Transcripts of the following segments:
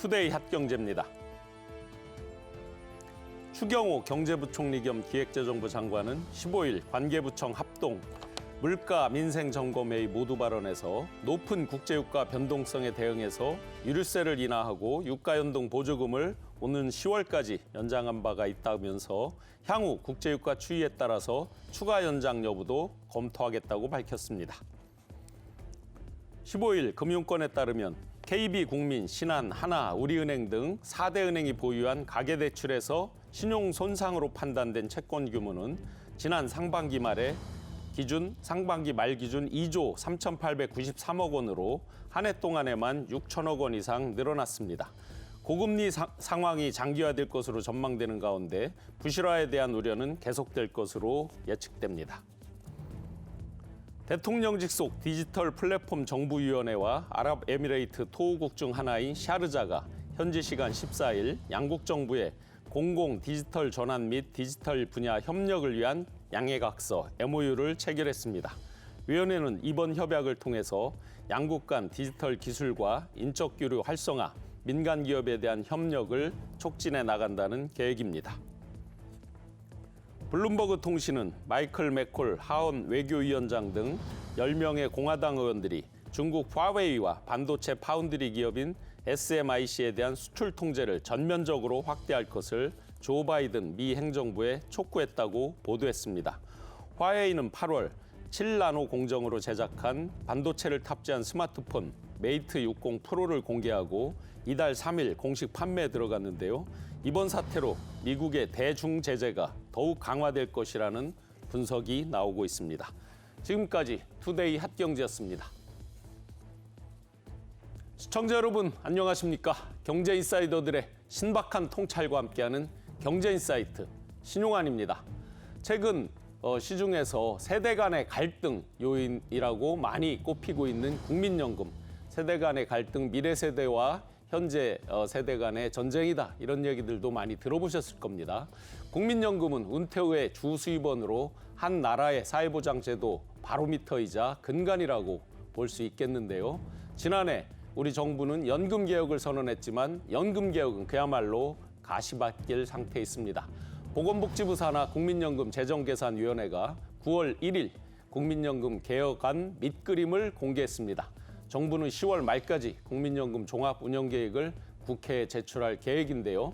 투데이 핫경제입니다. 추경호 경제부총리 겸 기획재정부 장관은 15일 관계부청 합동 물가 민생점검회의 모두 발언에서 높은 국제유가 변동성에 대응해서 유류세를 인하하고 유가연동 보조금을 오는 10월까지 연장한 바가 있다면서 향후 국제유가 추이에 따라서 추가 연장 여부도 검토하겠다고 밝혔습니다. 15일 금융권에 따르면 KB국민, 신한, 하나, 우리은행 등 4대 은행이 보유한 가계대출에서 신용 손상으로 판단된 채권 규모는 지난 상반기 말 기준 2조 3,893억 원으로 한 해 동안에만 6천억 원 이상 늘어났습니다. 고금리 상황이 장기화될 것으로 전망되는 가운데 부실화에 대한 우려는 계속될 것으로 예측됩니다. 대통령직 속 디지털 플랫폼 정부위원회와 아랍에미레이트 토호국 중 하나인 샤르자가 현지 시간 14일 양국 정부의 공공 디지털 전환 및 디지털 분야 협력을 위한 양해각서 MOU를 체결했습니다. 위원회는 이번 협약을 통해서 양국 간 디지털 기술과 인적 교류 활성화, 민간 기업에 대한 협력을 촉진해 나간다는 계획입니다. 블룸버그 통신은 마이클 맥콜 하원 외교위원장 등 10명의 공화당 의원들이 중국 화웨이와 반도체 파운드리 기업인 SMIC에 대한 수출 통제를 전면적으로 확대할 것을 조 바이든 미 행정부에 촉구했다고 보도했습니다. 화웨이는 8월 7나노 공정으로 제작한 반도체를 탑재한 스마트폰 메이트 60 프로를 공개하고 이달 3일 공식 판매에 들어갔는데요. 이번 사태로 미국의 대중 제재가 더욱 강화될 것이라는 분석이 나오고 있습니다. 지금까지 투데이 핫경제였습니다. 시청자 여러분 안녕하십니까? 경제인사이더들의 신박한 통찰과 함께하는 경제인사이트 신용환입니다. 최근 시중에서 세대 간의 갈등 요인이라고 많이 꼽히고 있는 국민연금, 세대 간의 갈등 미래 세대와 현재 세대 간의 전쟁이다 이런 얘기들도 많이 들어보셨을 겁니다. 국민연금은 은퇴 후에 주수입원으로 한 나라의 사회보장제도 바로미터이자 근간이라고 볼 수 있겠는데요. 지난해 우리 정부는 연금개혁을 선언했지만 연금개혁은 그야말로 가시밭길 상태에 있습니다. 보건복지부 산하 국민연금 재정계산위원회가 9월 1일 국민연금 개혁안 밑그림을 공개했습니다. 정부는 10월 말까지 국민연금 종합운영계획을 국회에 제출할 계획인데요.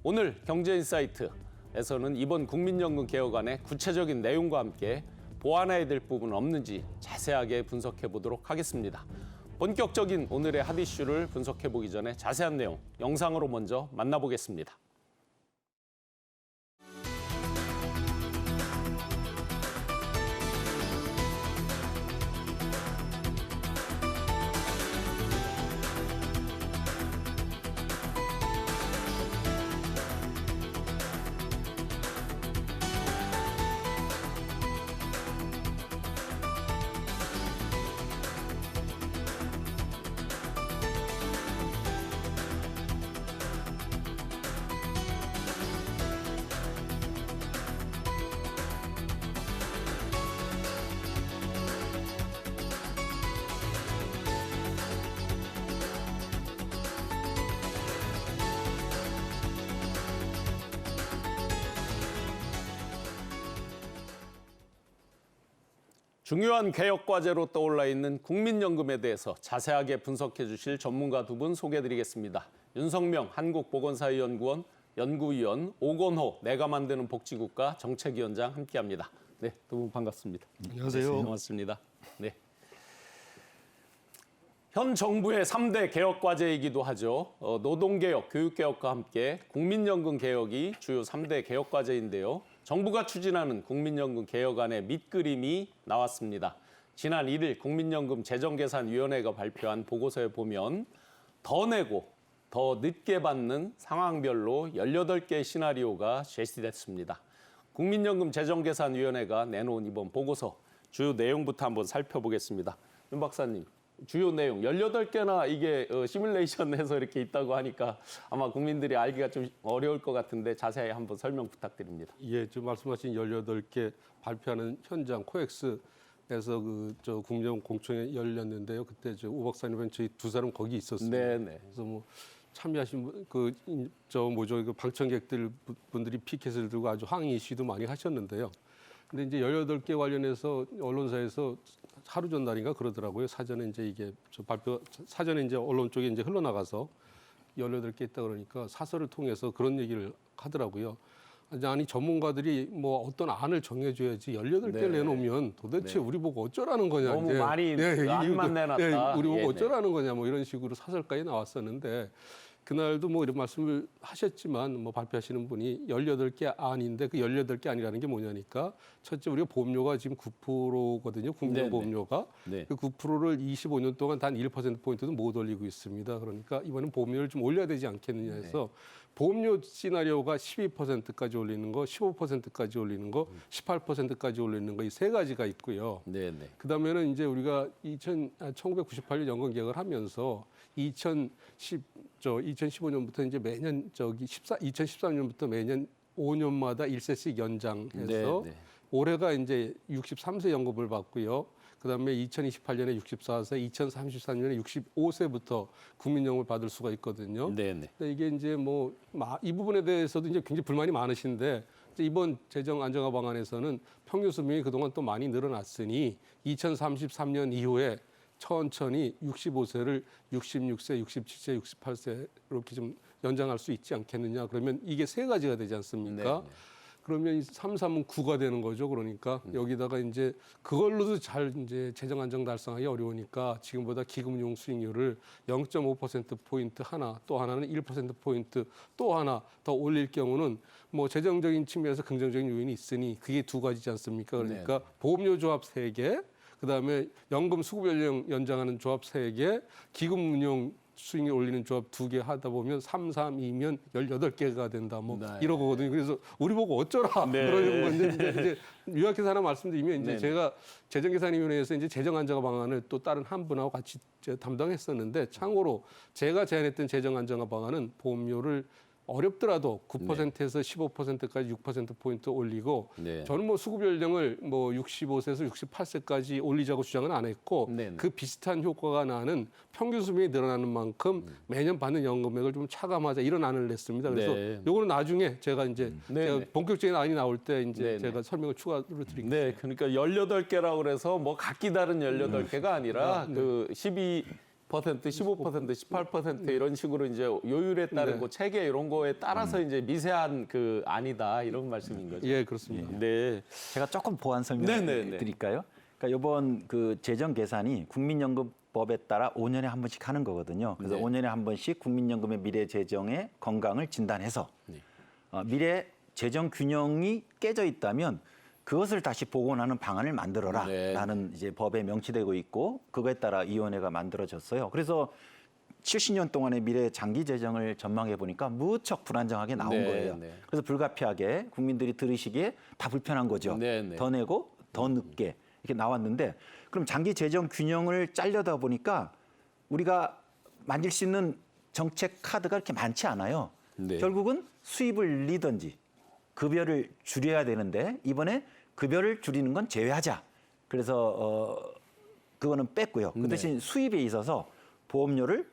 오늘 경제인사이트에서는 이번 국민연금 개혁안의 구체적인 내용과 함께 보완해야 될 부분은 없는지 자세하게 분석해 보도록 하겠습니다. 본격적인 오늘의 핫 이슈를 분석해 보기 전에 자세한 내용 영상으로 먼저 만나보겠습니다. 중요한 개혁 과제로 떠올라 있는 국민연금에 대해서 자세하게 분석해 주실 전문가 두 분 소개해드리겠습니다. 윤석명 한국보건사회연구원 연구위원, 오건호 내가 만드는 복지국가 정책위원장 함께합니다. 네, 두 분 반갑습니다. 안녕하세요. 네, 고맙습니다. 네. 현 정부의 3대 개혁 과제이기도 하죠. 노동개혁, 교육개혁과 함께 국민연금 개혁이 주요 3대 개혁 과제인데요. 정부가 추진하는 국민연금 개혁안의 밑그림이 나왔습니다. 지난 1일 국민연금 재정계산위원회가 발표한 보고서에 보면 더 내고 더 늦게 받는 상황별로 18개의 시나리오가 제시됐습니다. 국민연금 재정계산위원회가 내놓은 이번 보고서 주요 내용부터 한번 살펴보겠습니다. 윤 박사님. 주요 내용 18개나 이게 시뮬레이션에서 이렇게 있다고 하니까 아마 국민들이 알기가 좀 어려울 것 같은데 자세히 한번 설명 부탁드립니다. 예, 지금 말씀하신 18개 발표하는 현장 코엑스에서 국민연금 공청회 열렸는데요. 그때 오 박사님은 저희 두 사람 거기 있었습니다. 네네. 그래서 참여하신 그 방청객들 분들이 피켓을 들고 아주 항의 이슈도 많이 하셨는데요. 근데 이제 18개 관련해서 언론사에서 하루 전날인가 그러더라고요. 사전에 이제 이게 사전에 이제 언론 쪽에 이제 흘러나가서 18개 있다 그러니까 사설을 통해서 그런 얘기를 하더라고요. 아니 전문가들이 뭐 어떤 안을 정해줘야지 18개를 네. 내놓으면 도대체 우리 보고 어쩌라는 거냐. 너무 이제. 많이 안만 내놨다. 우리 보고 예, 어쩌라는 거냐 뭐 이런 식으로 사설까지 나왔었는데 그날도 뭐 이런 말씀을 하셨지만 뭐 발표하시는 분이 18개 안인데 그 18개 안이라는 게 뭐냐니까 첫째 우리가 보험료가 지금 9%거든요. 국민 보험료가. 네. 그 9%를 25년 동안 단 1%포인트도 못 올리고 있습니다. 그러니까 이번엔 보험료를 좀 올려야 되지 않겠느냐 해서 보험료 시나리오가 12%까지 올리는 거, 15%까지 올리는 거, 18%까지 올리는 거 이 세 가지가 있고요. 네. 그다음에는 이제 우리가 1998년 연금 개혁을 하면서 2015년부터 이제 매년 2013년부터 매년 5년마다 1세씩 연장해서 올해가 이제 63세 연금을 받고요. 그다음에 2028년에 64세, 2033년에 65세부터 국민연금을 받을 수가 있거든요. 근데 이게 이제 뭐 이 부분에 대해서도 이제 굉장히 불만이 많으신데 이번 재정 안정화 방안에서는 평균 수명이 그동안 또 많이 늘어났으니 2033년 이후에 천천히 65세를 66세, 67세, 68세 이렇게 좀 연장할 수 있지 않겠느냐. 그러면 이게 세 가지가 되지 않습니까? 그러면 3~3은 9가 되는 거죠. 그러니까 여기다가 이제 그걸로도 잘 이제 재정 안정 달성하기 어려우니까 지금보다 기금용 수익률을 0.5%포인트 하나, 또 하나는 1%포인트 또 하나 더 올릴 경우는 뭐 재정적인 측면에서 긍정적인 요인이 있으니 그게 두 가지지 않습니까? 그러니까 보험료 조합 3개, 그다음에 연금 수급 연령 연장하는 조합 3개, 기금 운용 수익률 올리는 조합 2개 하다 보면 3~3이면 18개가 된다. 뭐 이러거든요. 그래서 우리 보고 어쩌라 그러는 건데 이제 요약해서 하나 말씀드리면 이제 제가 재정계산위원회에서 이제 재정 안정화 방안을 또 다른 한 분하고 같이 담당했었는데 참고로 제가 제안했던 재정 안정화 방안은 보험료를 어렵더라도 9%에서 15%까지 6%포인트 올리고 저는 뭐 수급 연령을 뭐 65세에서 68세까지 올리자고 주장은 안 했고 그 비슷한 효과가 나는 평균 수명이 늘어나는 만큼 매년 받는 연금액을 좀 차감하자 이런 안을 냈습니다. 그래서 요거는 나중에 제가 이제 제가 본격적인 안이 나올 때 이제 제가 설명을 추가로 드리겠습니다. 네, 그러니까 18개라고 그래서 뭐 각기 다른 18개가 아니라 그 15%, 18% 이런 식으로 이제 요율에 따른 그 체계 이런 거에 따라서 이제 미세한 그 안이다 이런 말씀인 거죠. 예, 그렇습니다. 네. 제가 조금 보완 설명을 드릴까요? 그러니까 이번 그 재정 계산이 국민연금법에 따라 5년에 한 번씩 하는 거거든요. 그래서 5년에 한 번씩 국민연금의 미래 재정의 건강을 진단해서 미래 재정 균형이 깨져 있다면 그것을 다시 복원하는 방안을 만들어라라는 이제 법에 명시되고 있고 그거에 따라 위원회가 만들어졌어요. 그래서 70년 동안의 미래 장기 재정을 전망해 보니까 무척 불안정하게 나온 거예요. 그래서 불가피하게 국민들이 들으시기에 다 불편한 거죠. 더 내고 더 늦게 이렇게 나왔는데 그럼 장기 재정 균형을 짜려다 보니까 우리가 만질 수 있는 정책 카드가 그렇게 많지 않아요. 결국은 수입을 늘리든지 급여를 줄여야 되는데 이번에 급여를 줄이는 건 제외하자. 그래서 그거는 뺐고요. 그 대신 수입에 있어서 보험료를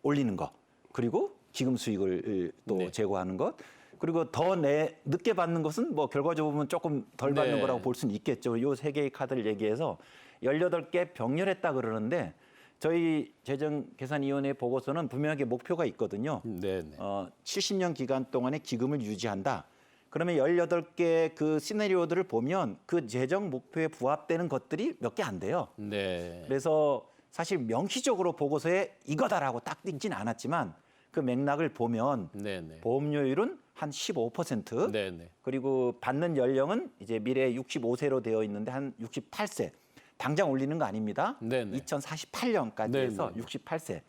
올리는 것, 그리고 기금 수익을 또 제고하는 것, 그리고 더 늦게 받는 것은 뭐 결과적으로 보면 조금 덜 받는 거라고 볼 수는 있겠죠. 요 세 개의 카드를 얘기해서 18개 병렬했다 그러는데 저희 재정계산위원회 보고서는 분명하게 목표가 있거든요. 70년 기간 동안의 기금을 유지한다. 그러면 18개 그 시나리오들을 보면 그 재정 목표에 부합되는 것들이 몇 개 안 돼요. 그래서 사실 명시적으로 보고서에 이거다라고 딱 띄진 않았지만 그 맥락을 보면 보험료율은 한 15%, 그리고 받는 연령은 이제 미래 65세로 되어 있는데 한 68세. 당장 올리는 거 아닙니다. 2048년까지 해서 68세.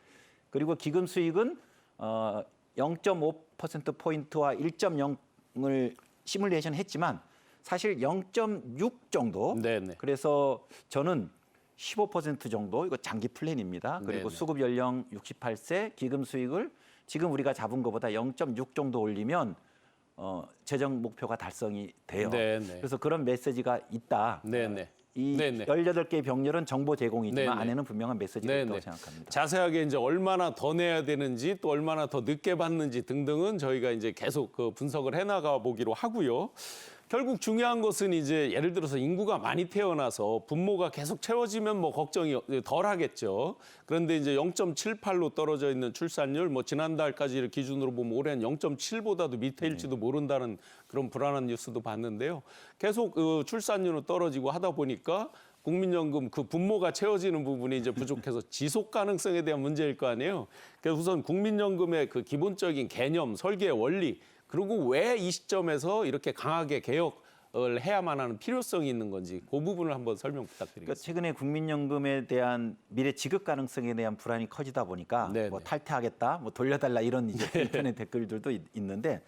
그리고 기금 수익은 0.5%포인트와 1.0을 시뮬레이션 했지만 사실 0.6 정도. 그래서 저는 15% 정도 이거 장기 플랜입니다. 그리고 수급 연령 68세, 기금 수익을 지금 우리가 잡은 것보다 0.6 정도 올리면 재정 목표가 달성이 돼요. 네, 네. 그래서 그런 메시지가 있다. 네네. 이 네네. 18개의 병렬은 정보 제공이지만 네네. 안에는 분명한 메시지가 네네. 있다고 생각합니다. 자세하게 이제 얼마나 더 내야 되는지 또 얼마나 더 늦게 받는지 등등은 저희가 이제 계속 그 분석을 해나가 보기로 하고요. 결국 중요한 것은 이제 예를 들어서 인구가 많이 태어나서 분모가 계속 채워지면 뭐 걱정이 덜 하겠죠. 그런데 이제 0.78로 떨어져 있는 출산율, 뭐 지난달까지를 기준으로 보면 올해는 0.7보다도 밑에일지도 모른다는 그런 불안한 뉴스도 봤는데요. 계속 그 출산율은 떨어지고 하다 보니까 국민연금 그 분모가 채워지는 부분이 이제 부족해서 지속 가능성에 대한 문제일 거 아니에요. 그래서 우선 국민연금의 그 기본적인 개념, 설계 원리, 그리고 왜 이 시점에서 이렇게 강하게 개혁을 해야만 하는 필요성이 있는 건지 그 부분을 한번 설명 그러니까 부탁드리겠습니다. 최근에 국민연금에 대한 미래 지급 가능성에 대한 불안이 커지다 보니까 네네. 뭐 탈퇴하겠다, 뭐 돌려달라 이런 이제 인터넷 댓글들도 있는데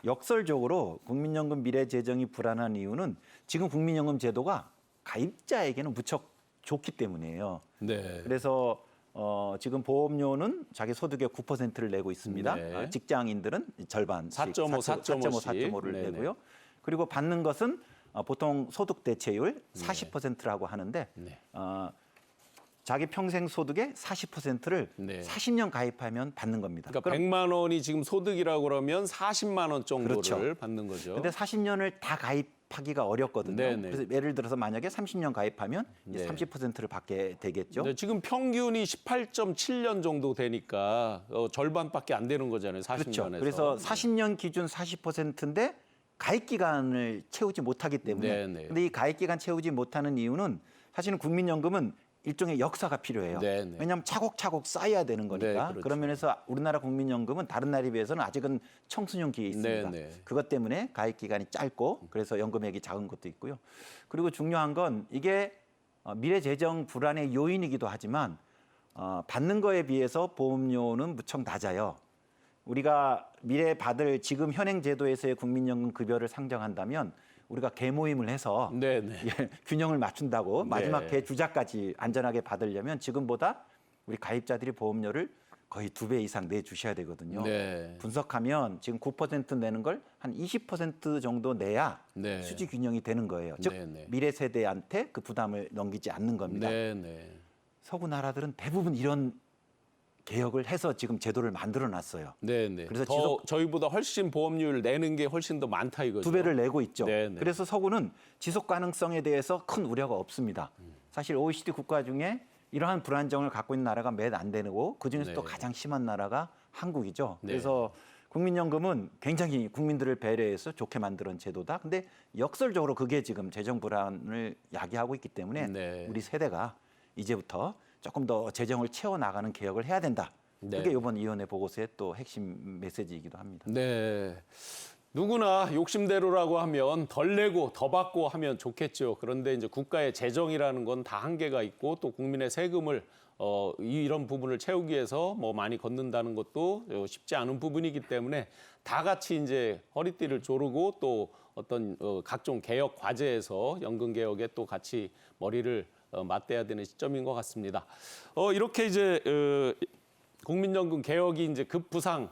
역설적으로 국민연금 미래 재정이 불안한 이유는 지금 국민연금 제도가 가입자에게는 무척 좋기 때문이에요. 네. 그래서 지금 보험료는 자기 소득의 9%를 내고 있습니다. 네. 직장인들은 절반 4.5를 네네. 내고요. 그리고 받는 것은 보통 소득 대체율 40%라고 하는데 네. 자기 평생 소득의 40%를 네. 40년 가입하면 받는 겁니다. 그러니까 100만 원이 지금 소득이라고 그러면 40만 원 정도를 그렇죠. 받는 거죠. 근데 40년을 다 가입하기가 어렵거든요. 네네. 그래서 예를 들어서 만약에 30년 가입하면 이제 네. 30%를 받게 되겠죠. 네, 지금 평균이 18.7년 정도 되니까 절반밖에 안 되는 거잖아요. 40년에서. 그렇죠. 그래서 40년 기준 40%인데 가입 기간을 채우지 못하기 때문에. 네네. 근데 이 가입 기간 채우지 못하는 이유는 사실은 국민연금은 일종의 역사가 필요해요. 네네. 왜냐하면 차곡차곡 쌓여야 되는 거니까. 네, 그렇죠. 그런 면에서 우리나라 국민연금은 다른 나라에 비해서는 아직은 청소년기에 있습니다. 네네. 그것 때문에 가입 기간이 짧고 그래서 연금액이 작은 것도 있고요. 그리고 중요한 건 이게 미래 재정 불안의 요인이기도 하지만 받는 거에 비해서 보험료는 무척 낮아요. 우리가 미래 받을 지금 현행 제도에서의 국민연금 급여를 상정한다면 우리가 개모임을 해서 네네. 예, 균형을 맞춘다고 마지막 네. 대주자까지 안전하게 받으려면 지금보다 우리 가입자들이 보험료를 거의 2배 이상 내주셔야 되거든요. 네. 분석하면 지금 9% 내는 걸 한 20% 정도 내야 네. 수지 균형이 되는 거예요. 즉 네네. 미래 세대한테 그 부담을 넘기지 않는 겁니다. 네네. 서구 나라들은 대부분 이런 개혁을 해서 지금 제도를 만들어 놨어요. 네네. 그래서 더 저희보다 훨씬 보험료를 내는 게 훨씬 더 많다 이거죠. 2배를 내고 있죠. 네네. 그래서 서구는 지속 가능성에 대해서 큰 우려가 없습니다. 사실 OECD 국가 중에 이러한 불안정을 갖고 있는 나라가 몇 안 되고 그중에서 또 네. 가장 심한 나라가 한국이죠. 네. 그래서 국민연금은 굉장히 국민들을 배려해서 좋게 만드는 제도다. 근데 역설적으로 그게 지금 재정 불안을 야기하고 있기 때문에 네. 우리 세대가 이제부터 조금 더 재정을 채워나가는 개혁을 해야 된다. 네. 그게 이번 위원회 보고서의 또 핵심 메시지이기도 합니다. 네. 누구나 욕심대로라고 하면 덜 내고 더 받고 하면 좋겠죠. 그런데 이제 국가의 재정이라는 건 다 한계가 있고 또 국민의 세금을 이런 부분을 채우기 위해서 뭐 많이 걷는다는 것도 쉽지 않은 부분이기 때문에 다 같이 이제 허리띠를 조르고 또 어떤 각종 개혁 과제에서 연금 개혁에 또 같이 머리를 맞대야 되는 시점인 것 같습니다. 이렇게 이제 국민연금 개혁이 이제 급부상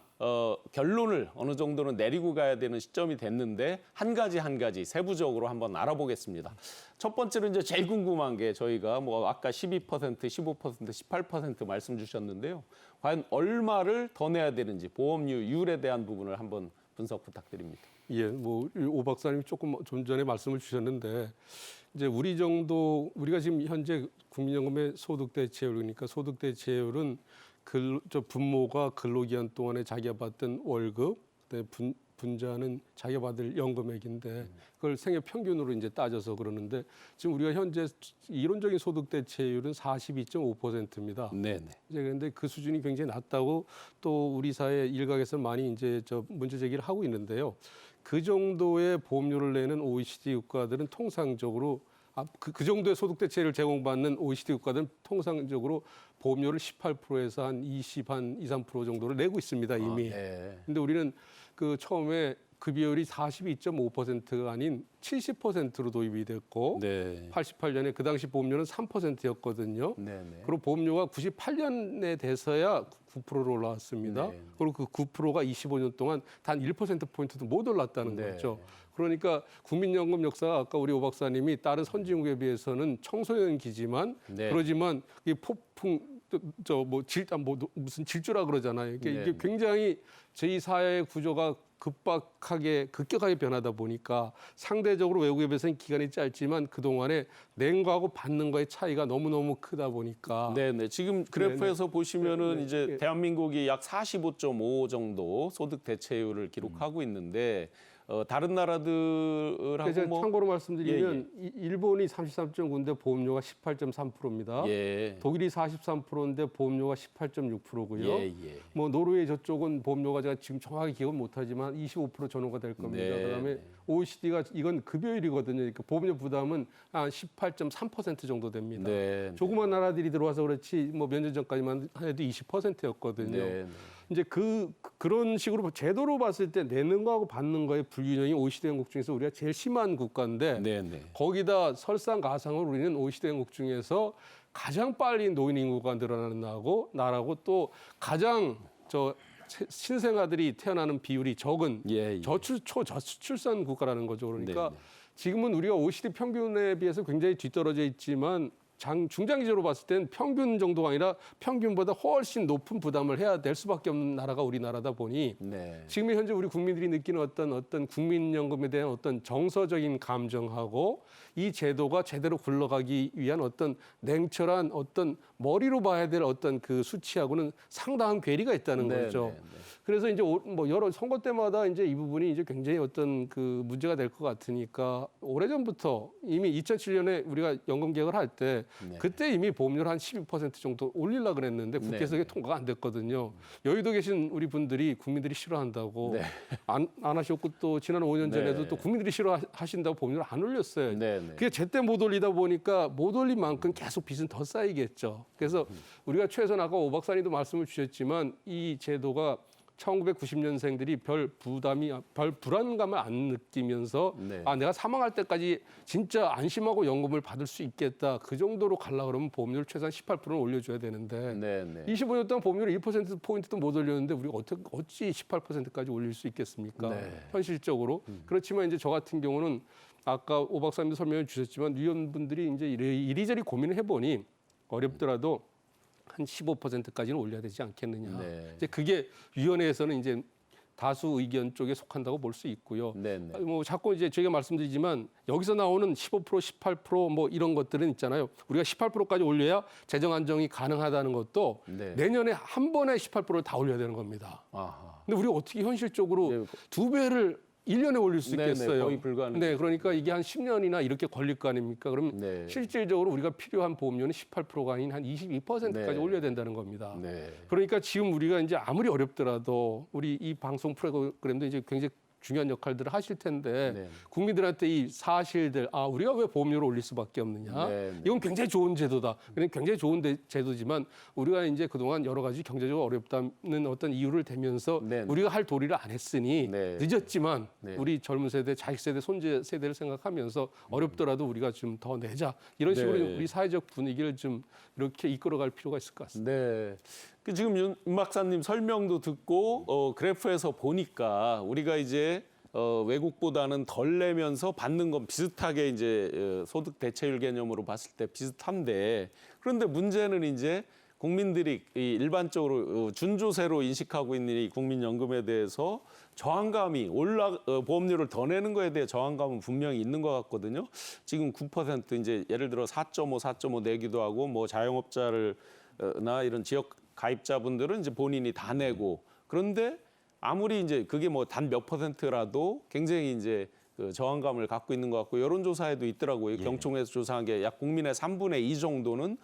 결론을 어느 정도는 내리고 가야 되는 시점이 됐는데 한 가지 세부적으로 한번 알아보겠습니다. 첫 번째로 이제 제일 궁금한 게 저희가 뭐 아까 12%, 15%, 18% 말씀 주셨는데요. 과연 얼마를 더 내야 되는지 보험료율에 대한 부분을 한번 분석 부탁드립니다. 예, 뭐 오 박사님이 조금 좀 전에 말씀을 주셨는데 이제 우리가 지금 현재 국민연금의 소득 대체율 그러니까 소득 대체율은 분모가 근로기간 동안에 자기가 받던 월급, 그다음에 분자는 자기가 받을 연금액인데 그걸 생애 평균으로 이제 따져서 그러는데 지금 우리가 현재 이론적인 소득 대체율은 42.5%입니다. 네네. 이제 그런데 그 수준이 굉장히 낮다고 또 우리 사회 일각에서 많이 이제 문제 제기를 하고 있는데요. 그 정도의 보험료를 내는 OECD 국가들은 통상적으로 그 정도의 소득 대체를 제공받는 OECD 국가들은 통상적으로 보험료를 18%에서 한 23% 정도를 내고 있습니다, 이미. 네. 근데 우리는 그 처음에 급여율이 42.5%가 아닌 70%로 도입이 됐고 네. 88년에 그 당시 보험료는 3%였거든요. 네네. 그리고 보험료가 98년에 돼서야 9%로 올라왔습니다. 네. 그리고 그 9%가 25년 동안 단 1%포인트도 못 올랐다는 네. 거죠. 그러니까 국민연금 역사가 아까 우리 오 박사님이 다른 선진국에 비해서는 청소년기지만 네. 그러지만 이 폭풍 무슨 질주라 그러잖아요. 이게 네. 굉장히 저희 사회 구조가 급격하게 변하다 보니까 상대적으로 외국에 비해서는 기간이 짧지만 그동안에 낸 거하고 받는 거의 차이가 너무너무 크다 보니까 네네. 지금 그래프에서 보시면은 네, 네. 이제 예. 대한민국이 약 45.5 정도 소득 대체율을 기록하고 있는데 다른 나라들하고 그래서 뭐 참고로 말씀드리면 일본이 33.9인데 보험료가 18.3%입니다. 예. 독일이 43%인데 보험료가 18.6%고요. 예, 예. 뭐 노르웨이 저쪽은 보험료가 제가 지금 정확히 기억은 못하지만 25% 전후가 될 겁니다. 네, 그다음에 네. OECD가 이건 급여율이거든요. 그러니까 보험료 부담은 한 18.3% 정도 됩니다. 네. 조그만 나라들이 들어와서 그렇지 뭐 몇 년 전까지만 해도 20%였거든요. 네. 네. 이제 그런 식으로 제도로 봤을 때 내는 거하고 받는 거의 불균형이 OECD 회원국 중에서 우리가 제일 심한 국가인데 네, 네. 거기다 설상가상으로 우리는 OECD 회원국 중에서 가장 빨리 노인 인구가 늘어나는 나라고 또 가장 신생아들이 태어나는 비율이 적은 예, 예. 초저출산 국가라는 거죠. 그러니까 네, 네. 지금은 우리가 OECD 평균에 비해서 굉장히 뒤떨어져 있지만 중장기적으로 봤을 때는 평균 정도가 아니라 평균보다 훨씬 높은 부담을 해야 될 수밖에 없는 나라가 우리나라다 보니 네. 지금 현재 우리 국민들이 느끼는 어떤 국민연금에 대한 어떤 정서적인 감정하고 이 제도가 제대로 굴러가기 위한 어떤 냉철한 어떤 머리로 봐야 될 어떤 그 수치하고는 상당한 괴리가 있다는 네, 거죠. 네, 네. 그래서 이제 뭐 여러 선거 때마다 이제 이 부분이 이제 굉장히 어떤 그 문제가 될 것 같으니까 오래전부터 이미 2007년에 우리가 연금 개혁을 할 때 네. 그때 이미 보험료를 한 12% 정도 올리려고 그랬는데 국회에서 네. 그게 통과가 안 됐거든요. 여의도 계신 우리 분들이 국민들이 싫어한다고 네. 안 하셨고 또 지난 5년 전에도 네. 또 국민들이 싫어하신다고 보험료를 안 올렸어요. 네, 네. 그게 제때 못 올리다 보니까 못 올린 만큼 계속 빚은 더 쌓이겠죠. 그래서 우리가 최소한 아까 오 박사님도 말씀을 주셨지만 이 제도가 1990년생들이 별 불안감을 안 느끼면서 네. 내가 사망할 때까지 진짜 안심하고 연금을 받을 수 있겠다. 그 정도로 가려고 그러면 보험료를 최소한 18%는 올려줘야 되는데 네, 네. 25년 동안 보험료를 1%포인트도 못 올렸는데 우리가 어찌 18%까지 올릴 수 있겠습니까? 네. 현실적으로. 그렇지만 이제 저 같은 경우는 아까 오 박사님도 설명해 주셨지만 위원분들이 이제 이리저리 고민을 해보니 어렵더라도 한 15%까지는 올려야 되지 않겠느냐. 네. 이제 그게 위원회에서는 이제 다수 의견 쪽에 속한다고 볼 수 있고요. 네, 네. 뭐 자꾸 이제 저희가 말씀드리지만 여기서 나오는 15%, 18%뭐 이런 것들은 있잖아요. 우리가 18%까지 올려야 재정 안정이 가능하다는 것도 네. 내년에 한 번에 18%를 다 올려야 되는 겁니다. 아하. 근데 우리가 어떻게 현실적으로 네. 2배를 1년에 올릴 수 네, 네, 있겠어요? 거의 불가능. 네, 그러니까 이게 한 10년이나 이렇게 걸릴 거 아닙니까? 그럼 네. 실질적으로 우리가 필요한 보험료는 18%가 아닌 한 22%까지 네. 올려야 된다는 겁니다. 네. 그러니까 지금 우리가 이제 아무리 어렵더라도 우리 이 방송 프로그램도 이제 굉장히 중요한 역할들을 하실 텐데 네. 국민들한테 이 사실들 우리가 왜 보험료를 올릴 수밖에 없느냐 네, 네. 이건 굉장히 좋은 제도다. 그냥 굉장히 좋은 제도지만 우리가 이제 그동안 여러 가지 경제적으로 어렵다는 어떤 이유를 대면서 네, 네. 우리가 할 도리를 안 했으니 네. 늦었지만 네. 우리 젊은 세대, 자식 세대, 손재 세대를 생각하면서 어렵더라도 우리가 좀 더 내자 이런 식으로 네. 우리 사회적 분위기를 좀 이렇게 이끌어갈 필요가 있을 것 같습니다. 네. 지금 윤 박사님 설명도 듣고 그래프에서 보니까 우리가 이제 외국보다는 덜 내면서 받는 건 비슷하게 이제 소득 대체율 개념으로 봤을 때 비슷한데 그런데 문제는 이제 국민들이 일반적으로 준조세로 인식하고 있는 이 국민연금에 대해서 저항감이 보험료를 더 내는 거에 대해 저항감은 분명히 있는 것 같거든요. 지금 9% 이제 예를 들어 4.5 내기도 하고 뭐 자영업자나 이런 지역 가입자분들은 이제 본인이 다 내고 그런데 아무리 이제 그게 뭐 단 몇 %라도 굉장히 이제 그 저항감을 갖고 있는 것 같고 여론조사에도 있더라고요. 경총에서 조사한 게 약 국민의 3분의 2 정도는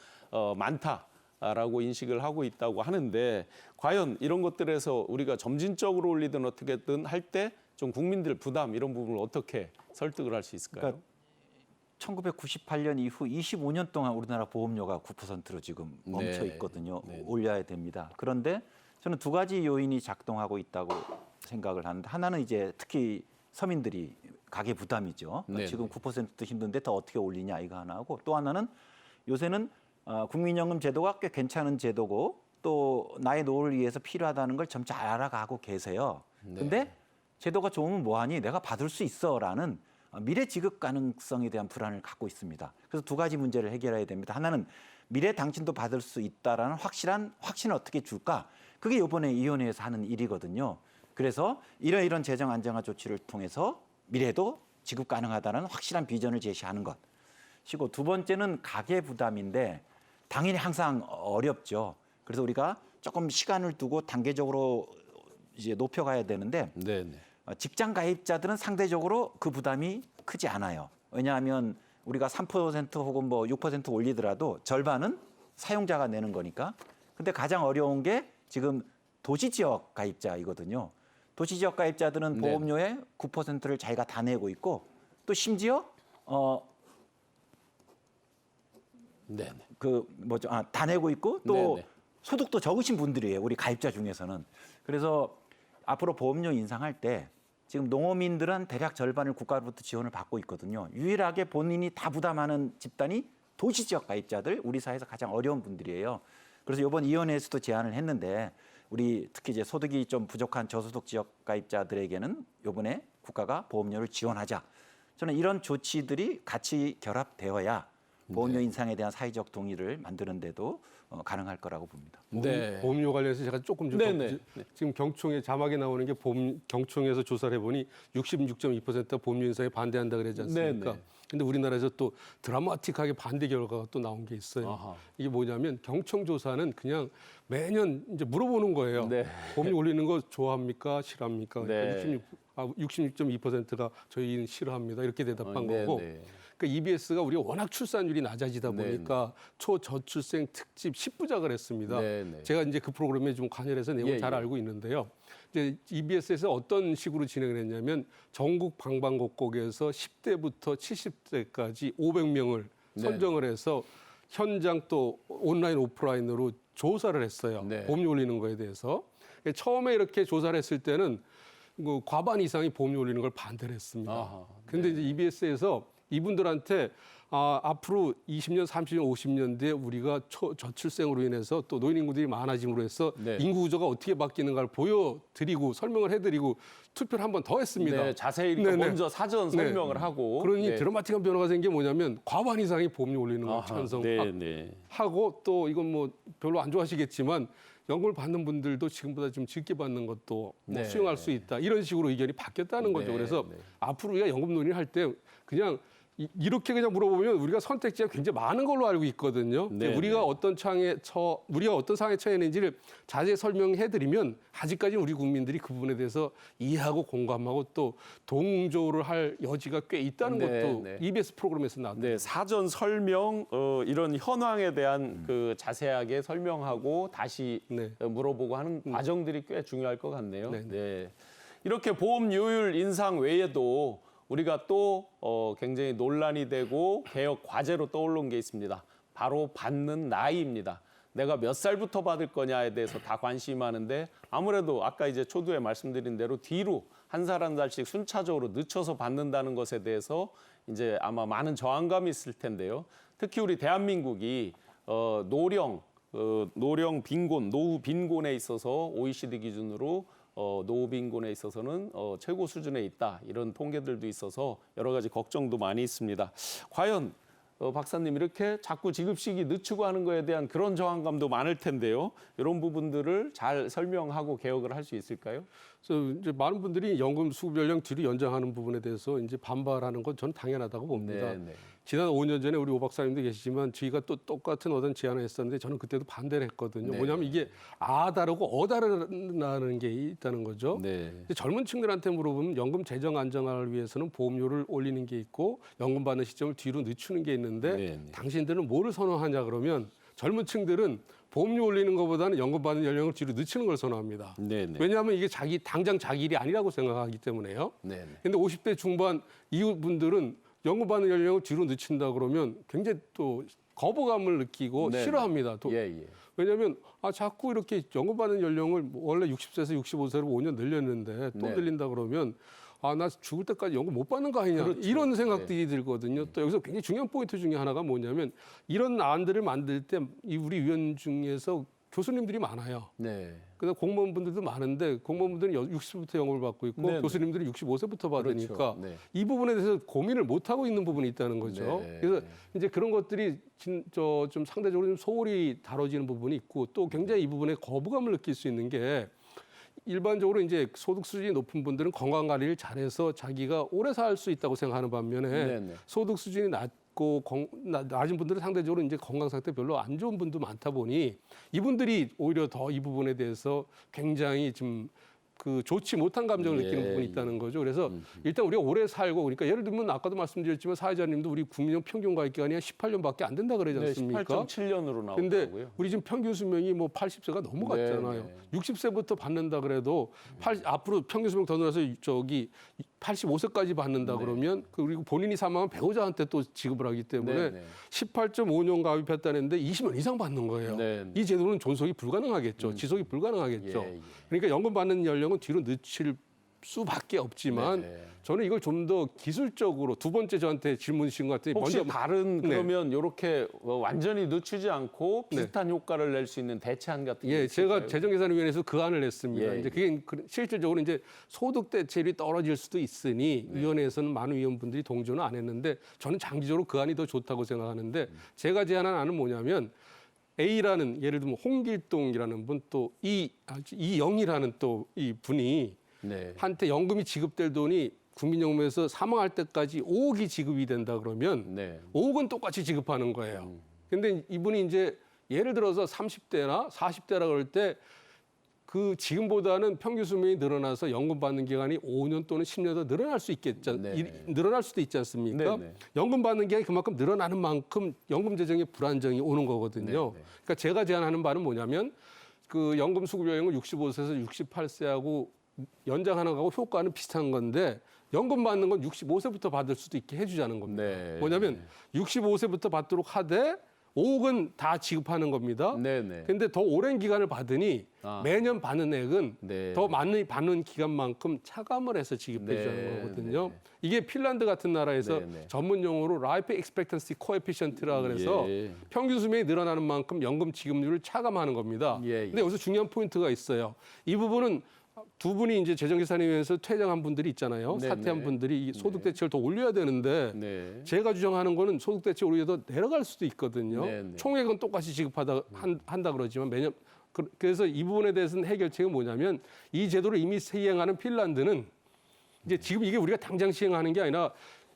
많다라고 인식을 하고 있다고 하는데 과연 이런 것들에서 우리가 점진적으로 올리든 어떻게든 할 때 좀 국민들 부담 이런 부분을 어떻게 설득을 할 수 있을까요? 그러니까 1998년 이후 25년 동안 우리나라 보험료가 9%로 지금 멈춰 네. 있거든요. 네. 올려야 됩니다. 그런데 저는 두 가지 요인이 작동하고 있다고 생각을 하는데 하나는 이제 특히 서민들이 가계 부담이죠. 네네. 지금 9%도 힘든데 더 어떻게 올리냐 이거 하나 하고 또 하나는 요새는 국민연금 제도가 꽤 괜찮은 제도고 또 나의 노후를 위해서 필요하다는 걸 점차 알아가고 계세요. 근데 제도가 좋으면 뭐하니 내가 받을 수 있어라는 미래 지급 가능성에 대한 불안을 갖고 있습니다. 그래서 두 가지 문제를 해결해야 됩니다. 하나는 미래 당신도 받을 수 있다라는 확신을 어떻게 줄까? 그게 이번에 위원회에서 하는 일이거든요. 그래서 이런 재정 안정화 조치를 통해서 미래도 지급 가능하다는 확실한 비전을 제시하는 것이고 두 번째는 가계 부담인데 당연히 항상 어렵죠. 그래서 우리가 조금 시간을 두고 단계적으로 이제 높여가야 되는데 네네. 직장 가입자들은 상대적으로 그 부담이 크지 않아요. 왜냐하면 우리가 3% 혹은 뭐 6% 올리더라도 절반은 사용자가 내는 거니까. 근데 가장 어려운 게 지금 도시지역 가입자이거든요. 도시지역 가입자들은 네. 보험료의 9%를 자기가 다 내고 있고 또 심지어 네네. 다 내고 있고 또 네네. 소득도 적으신 분들이에요. 우리 가입자 중에서는. 그래서 앞으로 보험료 인상할 때 지금 농어민들은 대략 절반을 국가로부터 지원을 받고 있거든요. 유일하게 본인이 다 부담하는 집단이 도시지역 가입자들, 우리 사회에서 가장 어려운 분들이에요. 그래서 이번 위원회에서도 제안을 했는데 우리 특히 이제 소득이 좀 부족한 저소득 지역 가입자들에게는 이번에 국가가 보험료를 지원하자. 저는 이런 조치들이 같이 결합되어야 보험료 인상에 대한 사회적 동의를 만드는 데도 가능할 거라고 봅니다. 네. 보험료 관련해서 제가 조금 좀 네네. 지금 경총의 자막에 나오는 게 경총에서 조사를 해보니 66.2%가 보험료 인상에 반대한다 그러지 않습니까? 네네. 근데 우리나라에서 또 드라마틱하게 반대 결과가 또 나온 게 있어요. 아하. 이게 뭐냐면 경총 조사는 그냥 매년 이제 물어보는 거예요. 네. 보험료 올리는 거 좋아합니까? 싫어합니까? 네. 66.2%가 저희는 싫어합니다. 이렇게 대답한 네, 거고. 네. 그러니까 EBS가 우리가 워낙 출산율이 낮아지다 네, 보니까 초저출생 특집 10부작을 했습니다. 네, 네. 제가 이제 그 프로그램에 좀 관여해서 내용을 예, 잘 예. 알고 있는데요. 이제 EBS에서 어떤 식으로 진행을 했냐면 전국 방방곡곡에서 10대부터 70대까지 500명을 네. 선정을 해서 현장 또 온라인 오프라인으로 조사를 했어요. 네. 보험료 올리는 거에 대해서. 처음에 이렇게 조사를 했을 때는 그 과반 이상이 보험료 올리는 걸 반대를 했습니다. 아하, 근데 이제 EBS에서 이분들한테 앞으로 20년, 30년, 50년 뒤에 우리가 저출생으로 인해서 또 노인 인구들이 많아짐으로 해서 네. 인구 구조가 어떻게 바뀌는가를 보여드리고 설명을 해드리고 투표를 한 번 더 했습니다. 네, 자세히 그러니까 네네. 먼저 사전 설명을 네. 하고. 그러니 네. 드라마틱한 변화가 생긴 게 뭐냐면 과반 이상이 보험료 올리는 걸 아하, 찬성하고 네, 네. 또 이건 뭐 별로 안 좋아하시겠지만 연금을 받는 분들도 지금보다 좀 적게 받는 것도 뭐 네. 수용할 수 있다. 이런 식으로 의견이 바뀌었다는 거죠. 네, 그래서 네. 앞으로 우리가 연금 논의를 할 때 그냥 이렇게 그냥 물어보면 우리가 선택지가 굉장히 많은 걸로 알고 있거든요. 네, 우리가 네. 어떤 우리가 어떤 상황에 처해 있는지를 자세히 설명해드리면 아직까지는 우리 국민들이 그 부분에 대해서 이해하고 공감하고 또 동조를 할 여지가 꽤 있다는 네, 것도 네. EBS 프로그램에서 나왔다. 네, 사전 설명 이런 현황에 대한 그 자세하게 설명하고 다시 네. 물어보고 하는 과정들이 꽤 중요할 것 같네요. 네, 네. 이렇게 보험료율 인상 외에도 우리가 또 굉장히 논란이 되고 개혁 과제로 떠오른 게 있습니다. 바로 받는 나이입니다. 내가 몇 살부터 받을 거냐에 대해서 다 관심이 많은데 아무래도 아까 이제 초두에 말씀드린 대로 뒤로 한 살 한 살씩 순차적으로 늦춰서 받는다는 것에 대해서 이제 아마 많은 저항감이 있을 텐데요. 특히 우리 대한민국이 노령 빈곤, 노후 빈곤에 있어서 OECD 기준으로 노후 빈곤에 있어서는 최고 수준에 있다. 이런 통계들도 있어서 여러 가지 걱정도 많이 있습니다. 과연 박사님 이렇게 자꾸 지급식이 늦추고 하는 거에 대한 그런 저항감도 많을 텐데요. 이런 부분들을 잘 설명하고 개혁을 할 수 있을까요? 그래서 이제 많은 분들이 연금 수급 연령 뒤로 연장하는 부분에 대해서 이제 반발하는 건 저는 당연하다고 봅니다. 네, 네. 지난 5년 전에 우리 오 박사님도 계시지만 저희가 또 똑같은 어떤 제안을 했었는데 저는 그때도 반대를 했거든요. 네. 뭐냐면 이게 다르고 다르다는 게 있다는 거죠. 네. 근데 젊은 층들한테 물어보면 연금 재정 안정화를 위해서는 보험료를 올리는 게 있고 연금 받는 시점을 뒤로 늦추는 게 있는데 네, 네. 당신들은 뭐를 선호하냐 그러면 젊은 층들은 보험료 올리는 것보다는 연금 받는 연령을 뒤로 늦추는 걸 선호합니다. 네, 네. 왜냐하면 이게 당장 자기 일이 아니라고 생각하기 때문에요. 네, 네. 근데 50대 중반 이후 분들은 연금 받는 연령을 뒤로 늦춘다 그러면 굉장히 또 거부감을 느끼고 네네. 싫어합니다. 예. 왜냐하면 자꾸 이렇게 연금받는 연령을 원래 60세에서 65세로 5년 늘렸는데 또 네. 늘린다 그러면 나 죽을 때까지 연금 못 받는 거 아니냐 그렇죠. 이런 생각들이 들거든요. 또 여기서 굉장히 중요한 포인트 중에 하나가 뭐냐면 이런 안들을 만들 때 이 우리 위원 중에서 교수님들이 많아요. 네. 그다음 공무원분들도 많은데 공무원분들은 60세부터 연금을 받고 있고 네네. 교수님들이 65세부터 받으니까 그렇죠. 네. 이 부분에 대해서 고민을 못 하고 있는 부분이 있다는 거죠. 네. 그래서 이제 그런 것들이 좀 상대적으로 좀 소홀히 다뤄지는 부분이 있고 또 굉장히 이 부분에 거부감을 느낄 수 있는 게 일반적으로 이제 소득 수준이 높은 분들은 건강 관리를 잘해서 자기가 오래 살 수 있다고 생각하는 반면에 네네. 소득 수준이 낮고 낮은 분들은 상대적으로 이제 건강 상태 별로 안 좋은 분도 많다 보니 이분들이 오히려 더 이 부분에 대해서 굉장히 좀 좋지 못한 감정을 느끼는 부분이 있다는 거죠. 그래서 일단 우리가 오래 살고 그러니까 예를 들면 아까도 말씀드렸지만 사회자님도 우리 국민연금 평균 가입 기간이 18년밖에 안 된다 그러지 않습니까? 18.7년으로 근데 나오고요. 우리 지금 평균 수명이 뭐 80세가 넘어갔잖아요. 네. 60세부터 받는다 그래도 앞으로 평균 수명 더 늘어서 85세까지 받는다 그러면 그리고 본인이 사망한 배우자한테 또 지급을 하기 때문에 네. 18.5년 가입했다는데 20년 이상 받는 거예요. 네. 이 제도는 존속이 불가능하겠죠. 지속이 불가능하겠죠. 예. 그러니까 연금 받는 연령은 뒤로 늦출 수밖에 없지만 네. 저는 이걸 좀 더 기술적으로 두 번째 저한테 질문 주신 것 같더니 혹시 먼저 다른 네. 그러면 이렇게 완전히 늦추지 않고 비슷한 효과를 낼 수 있는 대체안 같은 게 있을까요? 제가 재정계산위원회에서 그 안을 냈습니다. 예, 이제 그게 실질적으로 이제 소득 대체율이 떨어질 수도 있으니 위원회에서는 많은 위원분들이 동조는 안 했는데 저는 장기적으로 그 안이 더 좋다고 생각하는데 제가 제안한 안은 뭐냐면 A라는 예를 들면 홍길동이라는 분 또 이영이라는 또 이 분이 네. 한테 연금이 지급될 돈이 국민연금에서 사망할 때까지 5억이 지급이 된다 그러면 네. 5억은 똑같이 지급하는 거예요. 근데 이분이 이제 예를 들어서 30대나 40대라 그럴 때 그 지금보다는 평균 수명이 늘어나서 연금 받는 기간이 5년 또는 10년 더 늘어날 수 있겠죠. 네. 늘어날 수도 있지 않습니까? 네. 연금 받는 기간이 그만큼 늘어나는 만큼 연금 재정에 불안정이 오는 거거든요. 네. 그러니까 제가 제안하는 바는 뭐냐면 그 연금 수급 연령을 65세에서 68세하고 연장하는 거하고 효과는 비슷한 건데 연금 받는 건 65세부터 받을 수도 있게 해주자는 겁니다. 네. 뭐냐면 65세부터 받도록 하되 5억은 다 지급하는 겁니다. 네네. 근데 더 오랜 기간을 받으니 매년 받는 액은 네. 더 많이 받는 기간만큼 차감을 해서 지급해 주는 네. 거거든요. 네. 이게 핀란드 같은 나라에서 네. 전문 용어로 라이프 익스펙턴시 코에피션트라 그래서 예. 평균 수명이 늘어나는 만큼 연금 지급률을 차감하는 겁니다. 예. 근데 여기서 중요한 포인트가 있어요. 이 부분은 두 분이 이제 재정계산위원회에서 퇴장한 분들이 있잖아요. 네, 사퇴한 네. 분들이 이 소득 대체를 더 올려야 되는데 네. 제가 주장하는 거는 소득 대체 오히려 더 내려갈 수도 있거든요. 네, 네. 총액은 똑같이 한다 그러지만 매년 그래서 이 부분에 대해서는 해결책은 뭐냐면 이 제도를 이미 시행하는 핀란드는 이제 지금 이게 우리가 당장 시행하는 게 아니라